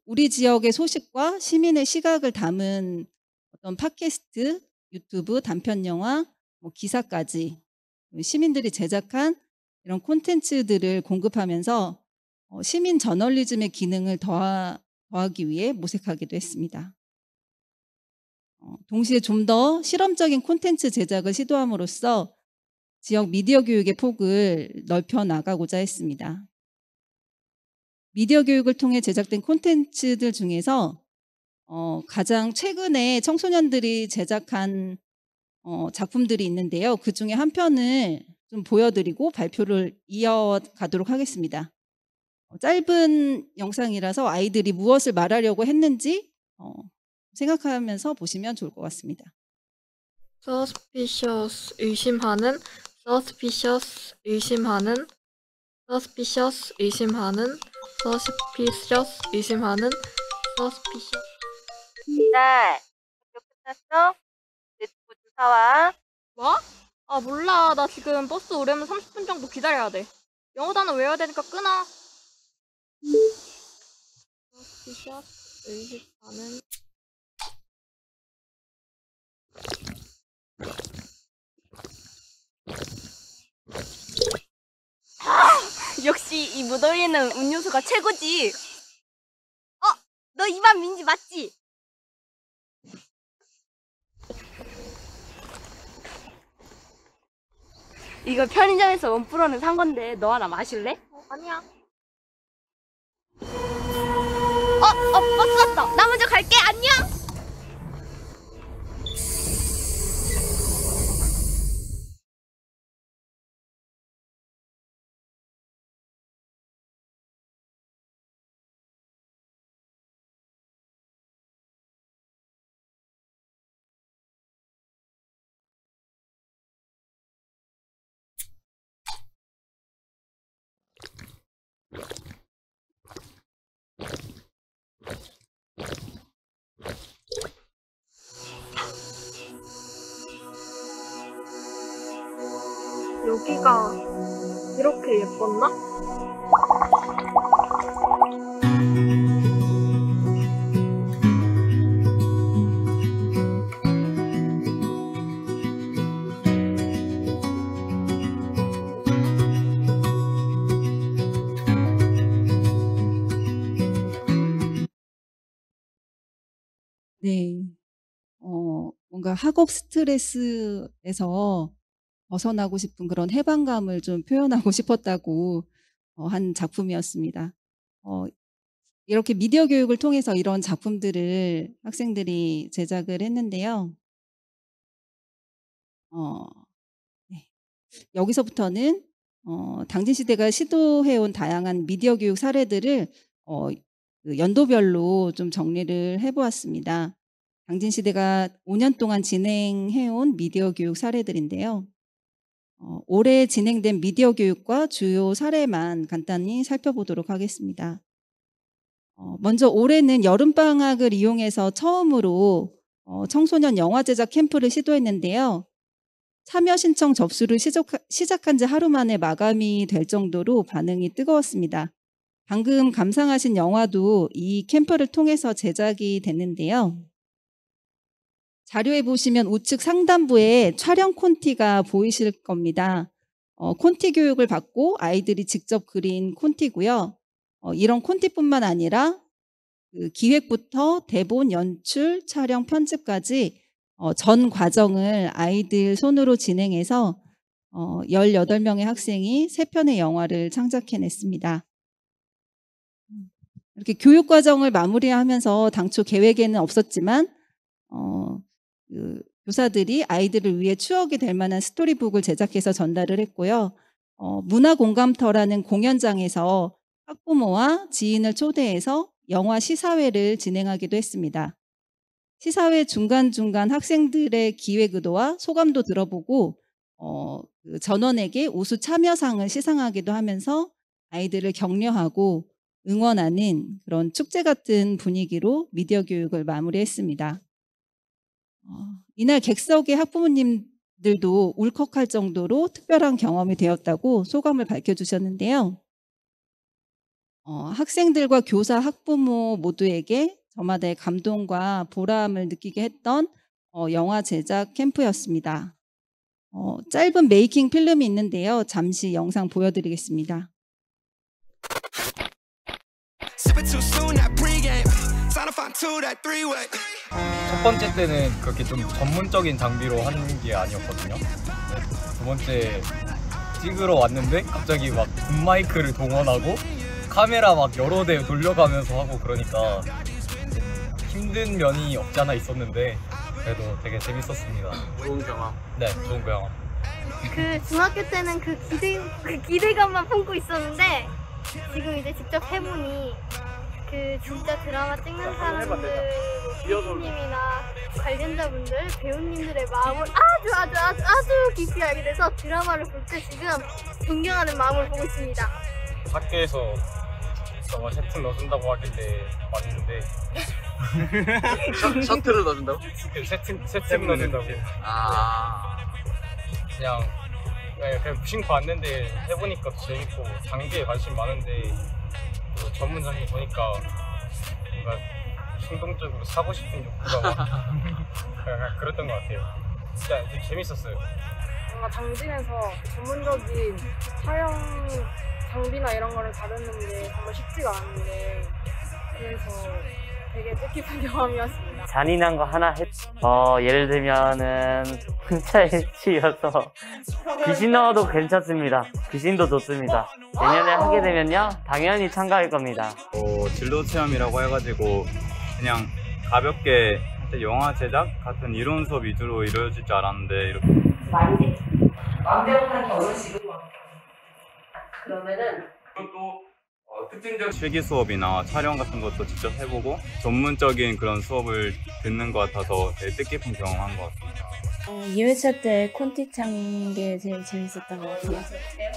우리 지역의 소식과 시민의 시각을 담은 어떤 팟캐스트, 유튜브, 단편영화, 기사까지 시민들이 제작한 이런 콘텐츠들을 공급하면서 시민 저널리즘의 기능을 더하기 위해 모색하기도 했습니다. 동시에 좀 더 실험적인 콘텐츠 제작을 시도함으로써 지역 미디어 교육의 폭을 넓혀 나가고자 했습니다. 미디어 교육을 통해 제작된 콘텐츠들 중에서 가장 최근에 청소년들이 제작한 작품들이 있는데요. 그중에 한 편을 좀 보여드리고 발표를 이어가도록 하겠습니다. 짧은 영상이라서 아이들이 무엇을 말하려고 했는지 생각하면서 보시면 좋을 것 같습니다.
suspicious 의심하는 suspicious 의심하는 suspicious 의심하는 suspicious 의심하는 suspicious
날 학교 끝났어? 내 친구 좀 사와.
뭐? 아 몰라 나 지금 버스 오려면 30분 정도 기다려야 돼. 영어 단어 외워야 되니까 끊어. suspicious 의심하는
역시 이 무더위에는 음료수가 최고지. 너 이반 민지 맞지? 이거 편의점에서 1%는 산 건데 너 하나 마실래?
아니야.
버스 왔어. 나 먼저 갈게. 안녕.
여기가 이렇게 예뻤나?
네. 뭔가 학업 스트레스에서 벗어나고 싶은 그런 해방감을 좀 표현하고 싶었다고 한 작품이었습니다. 이렇게 미디어 교육을 통해서 이런 작품들을 학생들이 제작을 했는데요. 네. 여기서부터는 당진시대가 시도해온 다양한 미디어 교육 사례들을 그 연도별로 좀 정리를 해보았습니다. 당진시대가 5년 동안 진행해온 미디어 교육 사례들인데요. 올해 진행된 미디어 교육과 주요 사례만 간단히 살펴보도록 하겠습니다. 먼저 올해는 여름방학을 이용해서 처음으로 청소년 영화 제작 캠프를 시도했는데요. 참여 신청 접수를 시작한 지 하루 만에 마감이 될 정도로 반응이 뜨거웠습니다. 방금 감상하신 영화도 이 캠프를 통해서 제작이 됐는데요. 자료에 보시면 우측 상단부에 촬영 콘티가 보이실 겁니다. 콘티 교육을 받고 아이들이 직접 그린 콘티고요. 이런 콘티뿐만 아니라 그 기획부터 대본, 연출, 촬영, 편집까지 전 과정을 아이들 손으로 진행해서 18명의 학생이 3편의 영화를 창작해냈습니다. 이렇게 교육 과정을 마무리하면서 당초 계획에는 없었지만 그 교사들이 아이들을 위해 추억이 될 만한 스토리북을 제작해서 전달을 했고요. 문화공감터라는 공연장에서 학부모와 지인을 초대해서 영화 시사회를 진행하기도 했습니다. 시사회 중간중간 학생들의 기획 의도와 소감도 들어보고 그 전원에게 우수 참여상을 시상하기도 하면서 아이들을 격려하고 응원하는 그런 축제 같은 분위기로 미디어 교육을 마무리했습니다. 이날 객석의 학부모님들도 울컥할 정도로 특별한 경험이 되었다고 소감을 밝혀주셨는데요. 학생들과 교사, 학부모 모두에게 저마다의 감동과 보람을 느끼게 했던 영화 제작 캠프였습니다. 짧은 메이킹 필름이 있는데요. 잠시 영상 보여드리겠습니다.
첫 번째 때는 그렇게 좀 전문적인 장비로 하는 게 아니었거든요. 두 번째 찍으러 왔는데 갑자기 막 붐 마이크를 동원하고 카메라 막 여러 대 돌려가면서 하고 그러니까 힘든 면이 없지 않아 있었는데 그래도 되게 재밌었습니다.
좋은 경험.
네, 좋은 경험.
그 중학교 때는 그 기대감만 품고 있었는데 지금 이제 직접 해보니 그 진짜 드라마 찍는 사람들, PD님이나 관련자분들, 배우님들의 마음을 아주 깊이 알게 돼서 드라마를 볼 때 지금 존경하는 마음을 보고 있습니다.
학교에서 저거 셔틀 넣어준다고 하길래 왔는데
셔틀을 넣어준다고?
그 세팅 넣어준다고. 그냥 무심코 왔는데 해보니까 재밌고 장비에 관심 많은데 또 전문장비 보니까 뭔가 충동적으로 사고 싶은 욕구가 약간 그랬던 것 같아요. 진짜 되게 재밌었어요.
뭔가 장진에서 전문적인 촬영 장비나 이런 거를 다루는 게 정말 쉽지가 않은데 그래서 되게 뜻깊은 경험이었습니다.
잔인한 거 하나 예를 들면은 분차에 치여서 귀신 넣어도 괜찮습니다. 귀신도 좋습니다. 내년에 하게 되면요 당연히 참가할 겁니다.
진로 체험이라고 해가지고 그냥 가볍게 영화 제작 같은 이론 수업 위주로 이루어질 줄 알았는데 이렇게
완벽한 결혼식으로 그러면은
또 특징적 실기 수업이나 촬영 같은 것도 직접 해보고 전문적인 그런 수업을 듣는 것 같아서 되게 뜻깊은 경험한 것 같습니다.
2회차 때 콘텐츠 한 게 제일 재밌었던 것 같아요.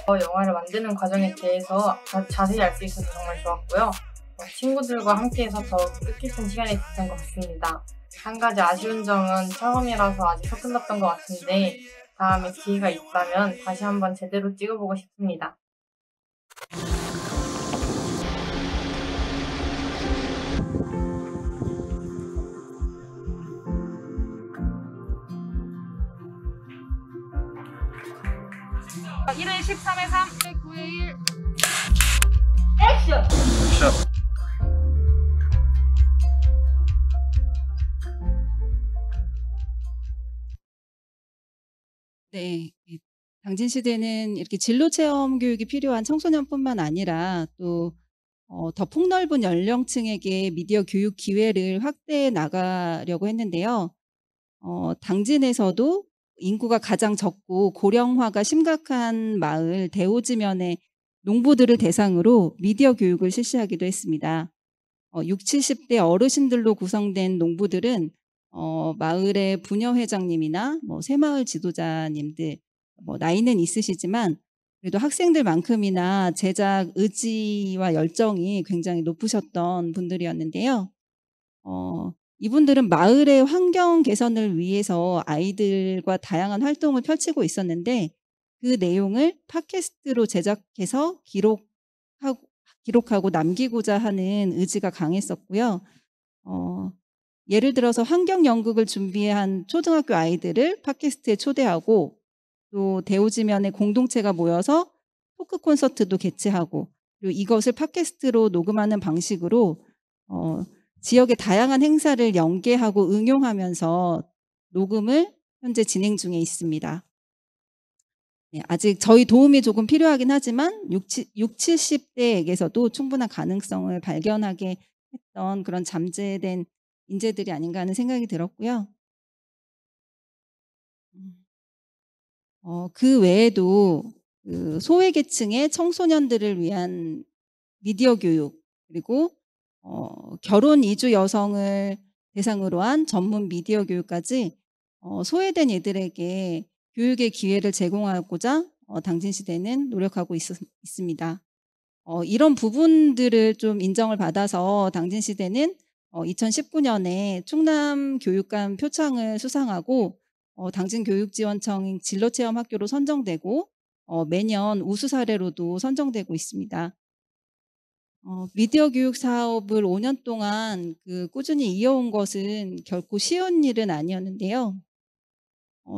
영화를 만드는 과정에 대해서 자세히 알 수 있어서 정말 좋았고요. 친구들과 함께해서 더 뜻깊은 시간이 됐던 것 같습니다. 한 가지 아쉬운 점은 처음이라서 아직 서툴렀던 것 같은데 다음에 기회가 있다면 다시 한번 제대로 찍어보고 싶습니다. 자, 1회 13회 3, 9회 1
액션!
네. 당진시대는 이렇게 진로체험 교육이 필요한 청소년뿐만 아니라 또 더 폭넓은 연령층에게 미디어 교육 기회를 확대해 나가려고 했는데요. 당진에서도 인구가 가장 적고 고령화가 심각한 마을 대오지면의 농부들을 대상으로 미디어 교육을 실시하기도 했습니다. 60, 70대 어르신들로 구성된 농부들은 마을의 부녀회장님이나 새마을 지도자님들 나이는 있으시지만 그래도 학생들만큼이나 제작 의지와 열정이 굉장히 높으셨던 분들이었는데요. 이분들은 마을의 환경 개선을 위해서 아이들과 다양한 활동을 펼치고 있었는데 그 내용을 팟캐스트로 제작해서 기록하고 남기고자 하는 의지가 강했었고요. 예를 들어서 환경 연극을 준비한 초등학교 아이들을 팟캐스트에 초대하고 또 대오지면의 공동체가 모여서 토크 콘서트도 개최하고 그리고 이것을 팟캐스트로 녹음하는 방식으로 지역의 다양한 행사를 연계하고 응용하면서 녹음을 현재 진행 중에 있습니다. 네, 아직 저희 도움이 조금 필요하긴 하지만 60, 70대에게서도 충분한 가능성을 발견하게 했던 그런 잠재된 인재들이 아닌가 하는 생각이 들었고요. 그 외에도 그 소외계층의 청소년들을 위한 미디어 교육 그리고 결혼 이주 여성을 대상으로 한 전문 미디어 교육까지 소외된 이들에게 교육의 기회를 제공하고자 당진시대는 노력하고 있습니다. 이런 부분들을 좀 인정을 받아서 당진시대는 2019년에 충남교육감 표창을 수상하고 당진교육지원청 진로체험학교로 선정되고 매년 우수 사례로도 선정되고 있습니다. 미디어 교육 사업을 5년 동안 꾸준히 이어온 것은 결코 쉬운 일은 아니었는데요.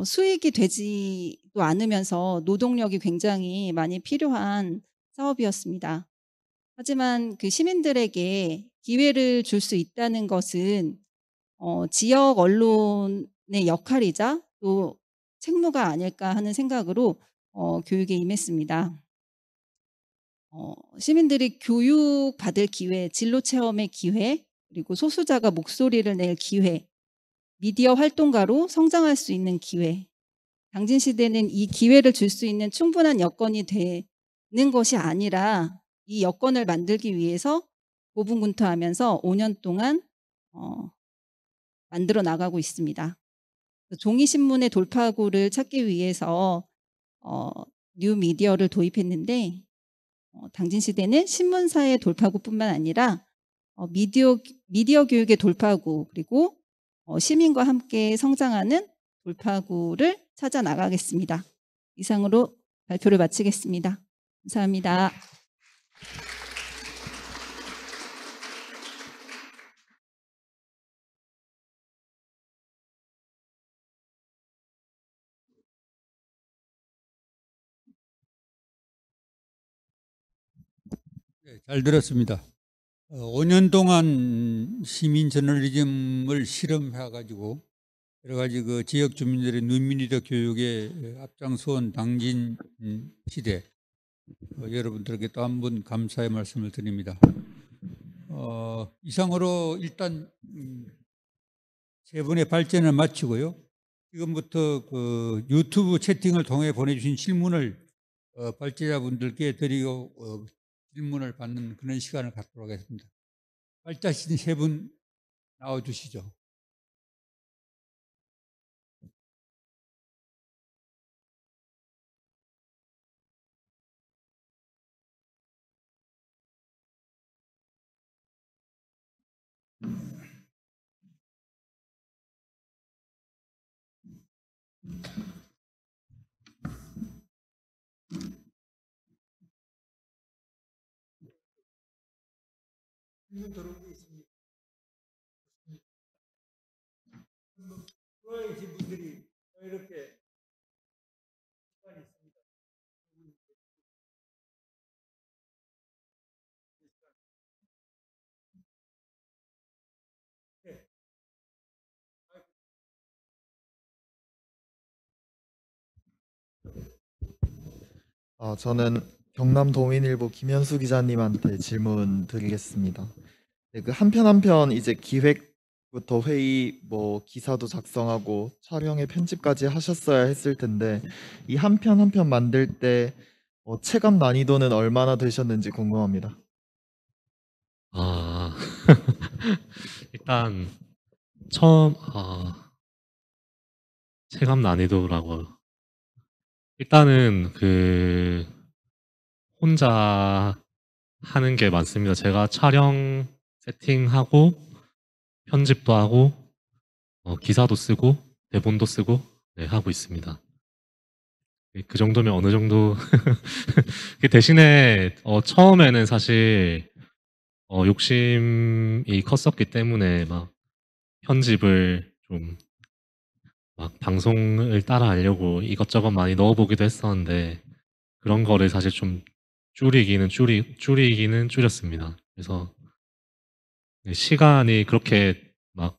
수익이 되지도 않으면서 노동력이 굉장히 많이 필요한 사업이었습니다. 하지만 그 시민들에게 기회를 줄 수 있다는 것은 지역 언론의 역할이자 또 책무가 아닐까 하는 생각으로 교육에 임했습니다. 시민들이 교육받을 기회, 진로체험의 기회, 그리고 소수자가 목소리를 낼 기회, 미디어 활동가로 성장할 수 있는 기회, 당진시대는 이 기회를 줄 수 있는 충분한 여건이 되는 것이 아니라 이 여건을 만들기 위해서 고분군투하면서 5년 동안 만들어 나가고 있습니다. 종이신문의 돌파구를 찾기 위해서 뉴미디어를 도입했는데 당진시대는 신문사의 돌파구뿐만 아니라 미디어 교육의 돌파구 그리고 시민과 함께 성장하는 돌파구를 찾아 나가겠습니다. 이상으로 발표를 마치겠습니다. 감사합니다.
네, 잘 들었습니다. 5년 동안 시민 저널리즘을 실험해 가지고 여러 가지 그 지역 주민들의 뉴미디어 교육에 앞장서온 당진 시대 여러분들에게 또 한 번 감사의 말씀을 드립니다. 이상으로 일단 세 분의 발제는 마치고요. 지금부터 그 유튜브 채팅을 통해 보내주신 질문을 발제자분들께 드리고 질문을 받는 그런 시간을 갖도록 하겠습니다. 발자신 세 분 나와주시죠. 질문 들어오고 있습니다. 들어와 계신 분들이 이렇게 시간이 있습니다. 네.
저는 경남도민일보 김현수 기자님한테 질문 드리겠습니다. 네, 그 한 편 한 편 이제 기획부터 회의, 뭐 기사도 작성하고 촬영에 편집까지 하셨어야 했을 텐데 이 한 편 한 편 만들 때 체감 난이도는 얼마나 되셨는지 궁금합니다.
일단 처음 체감 난이도라고 일단은 그 혼자 하는 게 많습니다. 제가 촬영 세팅하고 편집도 하고 기사도 쓰고 대본도 쓰고 네, 하고 있습니다. 그 정도면 어느 정도 대신에 처음에는 사실 욕심이 컸었기 때문에 막 편집을 좀 막 방송을 따라하려고 이것저것 많이 넣어보기도 했었는데 그런 거를 사실 좀 줄이기는 줄였습니다. 그래서 시간이 그렇게 막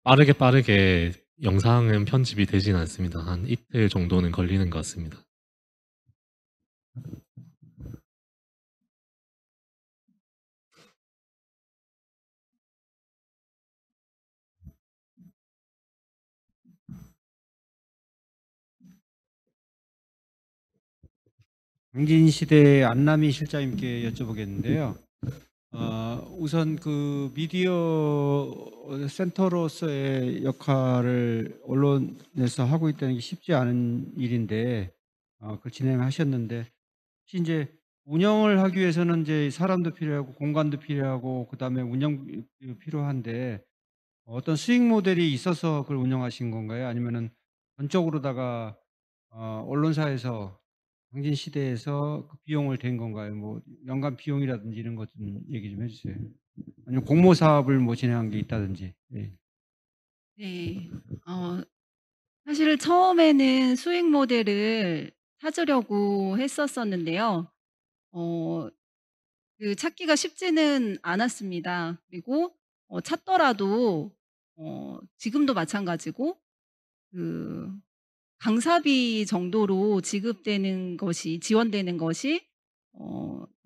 빠르게 영상은 편집이 되진 않습니다. 한 이틀 정도는 걸리는 것 같습니다.
당진시대 안남희 실장님께 여쭤보겠는데요. 우선 그 미디어 센터로서의 역할을 언론에서 하고 있다는 게 쉽지 않은 일인데 그걸 진행하셨는데 혹시 이제 운영을 하기 위해서는 이제 사람도 필요하고 공간도 필요하고 그다음에 운영이 필요한데 어떤 수익 모델이 있어서 그걸 운영하신 건가요? 아니면은 전적으로다가 언론사에서 당진시대에서 그 비용을 댄 건가요? 뭐 연간 비용이라든지 이런 것 좀 얘기 좀 해주세요. 아니면 공모 사업을 뭐 진행한 게 있다든지. 네.
네. 사실 처음에는 수익 모델을 찾으려고 했었었는데요. 그 찾기가 쉽지는 않았습니다. 그리고 찾더라도 지금도 마찬가지고 그 강사비 정도로 지급되는 것이 지원되는 것이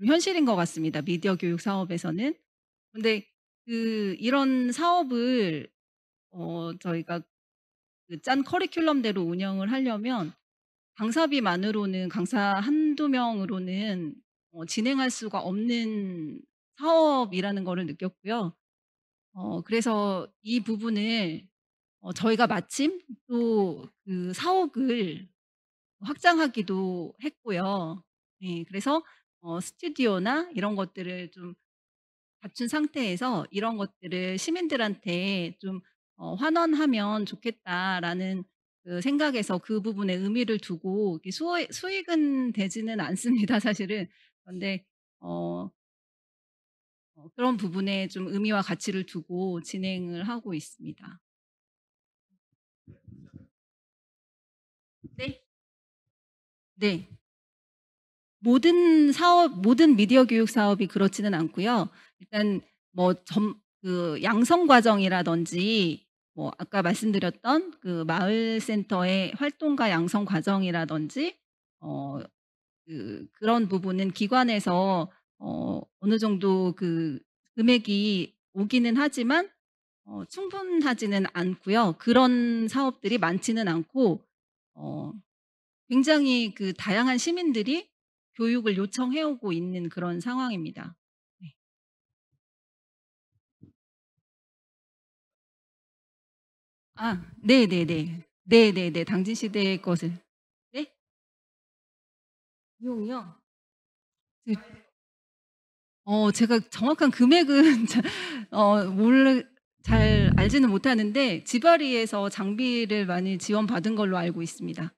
현실인 것 같습니다. 미디어 교육 사업에서는. 근데 이런 사업을 저희가 짠 커리큘럼대로 운영을 하려면 강사비만으로는 강사 한두 명으로는 진행할 수가 없는 사업이라는 거를 느꼈고요. 그래서 이 부분을 저희가 마침 또 그 사옥을 확장하기도 했고요. 예, 그래서 스튜디오나 이런 것들을 좀 갖춘 상태에서 이런 것들을 시민들한테 좀 환원하면 좋겠다라는 그 생각에서 그 부분에 의미를 두고 이렇게 수익은 되지는 않습니다, 사실은. 그런데 그런 부분에 좀 의미와 가치를 두고 진행을 하고 있습니다. 네. 네. 모든 미디어 교육 사업이 그렇지는 않고요. 일단 양성 과정이라든지 아까 말씀드렸던 그 마을 센터의 활동가 양성 과정이라든지 그런 부분은 기관에서 어느 정도 그 금액이 오기는 하지만 충분하지는 않고요. 그런 사업들이 많지는 않고 굉장히 그 다양한 시민들이 교육을 요청해 오고 있는 그런 상황입니다. 네. 네네네. 네네네. 당진 시대의 것을. 네? 비용이요? 제가 정확한 금액은 잘 알지는 못하는데 지바리에서 장비를 많이 지원받은 걸로 알고 있습니다.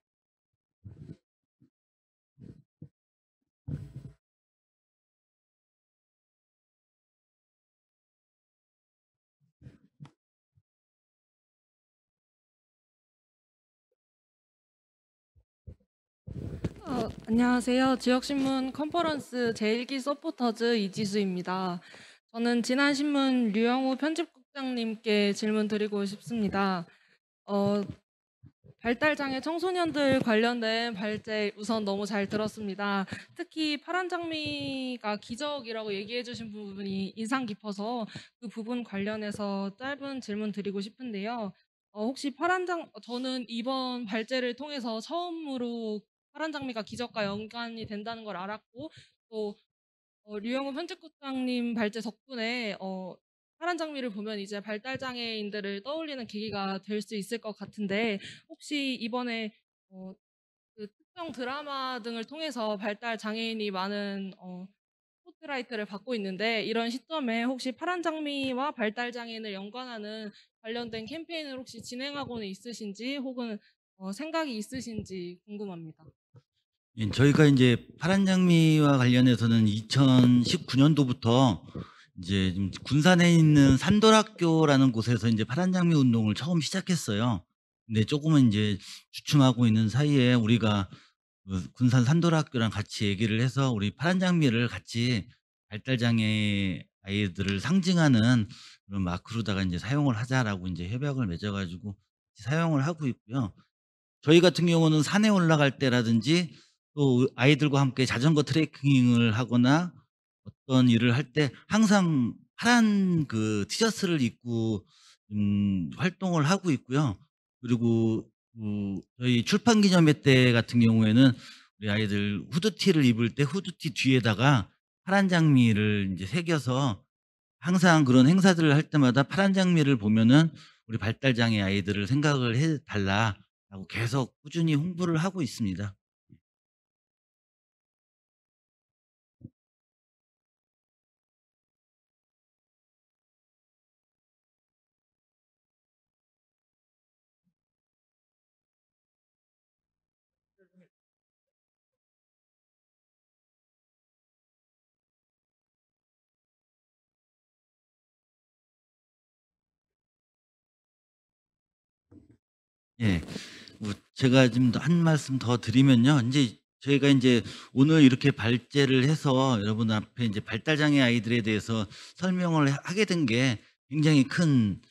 안녕하세요. 지역신문 컨퍼런스 제1기 서포터즈 이지수입니다. 저는 지난 신문 류영우 편집국장님께 질문 드리고 싶습니다. 발달장애 청소년들 관련된 발제 우선 너무 잘 들었습니다. 특히 파란 장미가 기적이라고 얘기해 주신 부분이 인상 깊어서 그 부분 관련해서 짧은 질문 드리고 싶은데요. 혹시 저는 이번 발제를 통해서 처음으로 파란 장미가 기적과 연관이 된다는 걸 알았고 또 류영우 편집국장님 발제 덕분에 파란 장미를 보면 이제 발달 장애인들을 떠올리는 계기가 될 수 있을 것 같은데 혹시 이번에 그 특정 드라마 등을 통해서 발달 장애인이 많은 스포트라이트를 받고 있는데 이런 시점에 혹시 파란 장미와 발달 장애인을 연관하는 관련된 캠페인을 혹시 진행하고는 있으신지 혹은 생각이 있으신지 궁금합니다.
예, 저희가 이제 파란 장미와 관련해서는 2019년도부터 이제 좀 군산에 있는 산돌학교라는 곳에서 이제 파란 장미 운동을 처음 시작했어요. 근데 조금은 이제 주춤하고 있는 사이에 우리가 그 군산 산돌학교랑 같이 얘기를 해서 우리 파란 장미를 같이 발달장애 아이들을 상징하는 그런 마크로다가 이제 사용을 하자라고 이제 협약을 맺어가지고 사용을 하고 있고요. 저희 같은 경우는 산에 올라갈 때라든지 또 아이들과 함께 자전거 트레킹을 하거나 어떤 일을 할 때 항상 파란 그 티셔츠를 입고 활동을 하고 있고요. 그리고 저희 출판 기념회 때 같은 경우에는 우리 아이들 후드티를 입을 때 후드티 뒤에다가 파란 장미를 이제 새겨서 항상 그런 행사들을 할 때마다 파란 장미를 보면은 우리 발달장애 아이들을 생각을 해달라라고 계속 꾸준히 홍보를 하고 있습니다. 예. 제가 좀 한 말씀 더 드리면요. 이제 저희가 이제 오늘 이렇게 발제를 해서 여러분 앞에 이제 발달장애 아이들에 대해서 설명을 하게 된 게 굉장히 큰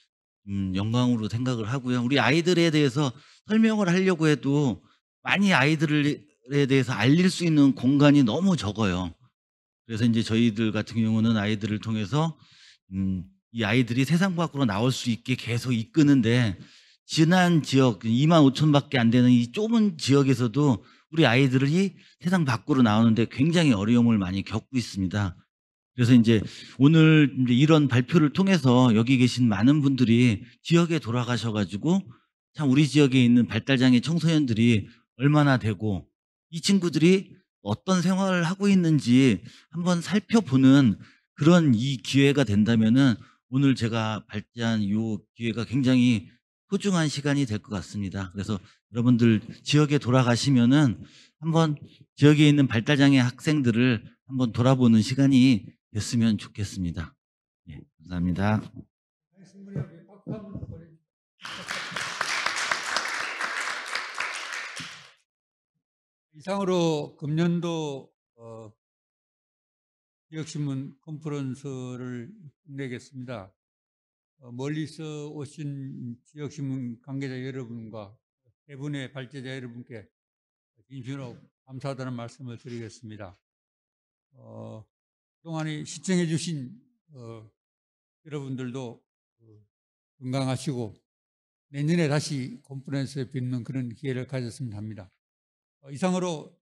영광으로 생각을 하고요. 우리 아이들에 대해서 설명을 하려고 해도 많이 아이들에 대해서 알릴 수 있는 공간이 너무 적어요. 그래서 이제 저희들 같은 경우는 아이들을 통해서 이 아이들이 세상 밖으로 나올 수 있게 계속 이끄는데 지난 지역 2만 5천밖에 안 되는 이 좁은 지역에서도 우리 아이들이 세상 밖으로 나오는데 굉장히 어려움을 많이 겪고 있습니다. 그래서 이제 오늘 이제 이런 발표를 통해서 여기 계신 많은 분들이 지역에 돌아가셔가지고 참 우리 지역에 있는 발달장애 청소년들이 얼마나 되고 이 친구들이 어떤 생활을 하고 있는지 한번 살펴보는 그런 이 기회가 된다면은 오늘 제가 발제한 이 기회가 굉장히 소중한 시간이 될 것 같습니다. 그래서 여러분들 지역에 돌아가시면은 한번 지역에 있는 발달장애 학생들을 한번 돌아보는 시간이 됐으면 좋겠습니다. 예, 감사합니다.
이상으로 금년도 지역신문 컨퍼런스를 끝내겠습니다. 멀리서 오신 지역신문 관계자 여러분과 세 분의 발제자 여러분께 진심으로 감사하다는 말씀을 드리겠습니다. 그동안에 시청해 주신 여러분들도 건강하시고 내년에 다시 컨퍼런스에 뵙는 그런 기회를 가졌으면 합니다. 이상으로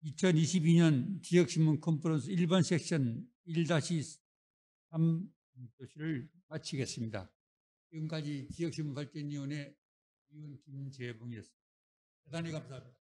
2022년 지역신문 컨퍼런스 1번 섹션 1-3 교시를 마치겠습니다. 지금까지 지역신문 발전위원회 위원 김재봉이었습니다. 대단히 감사합니다.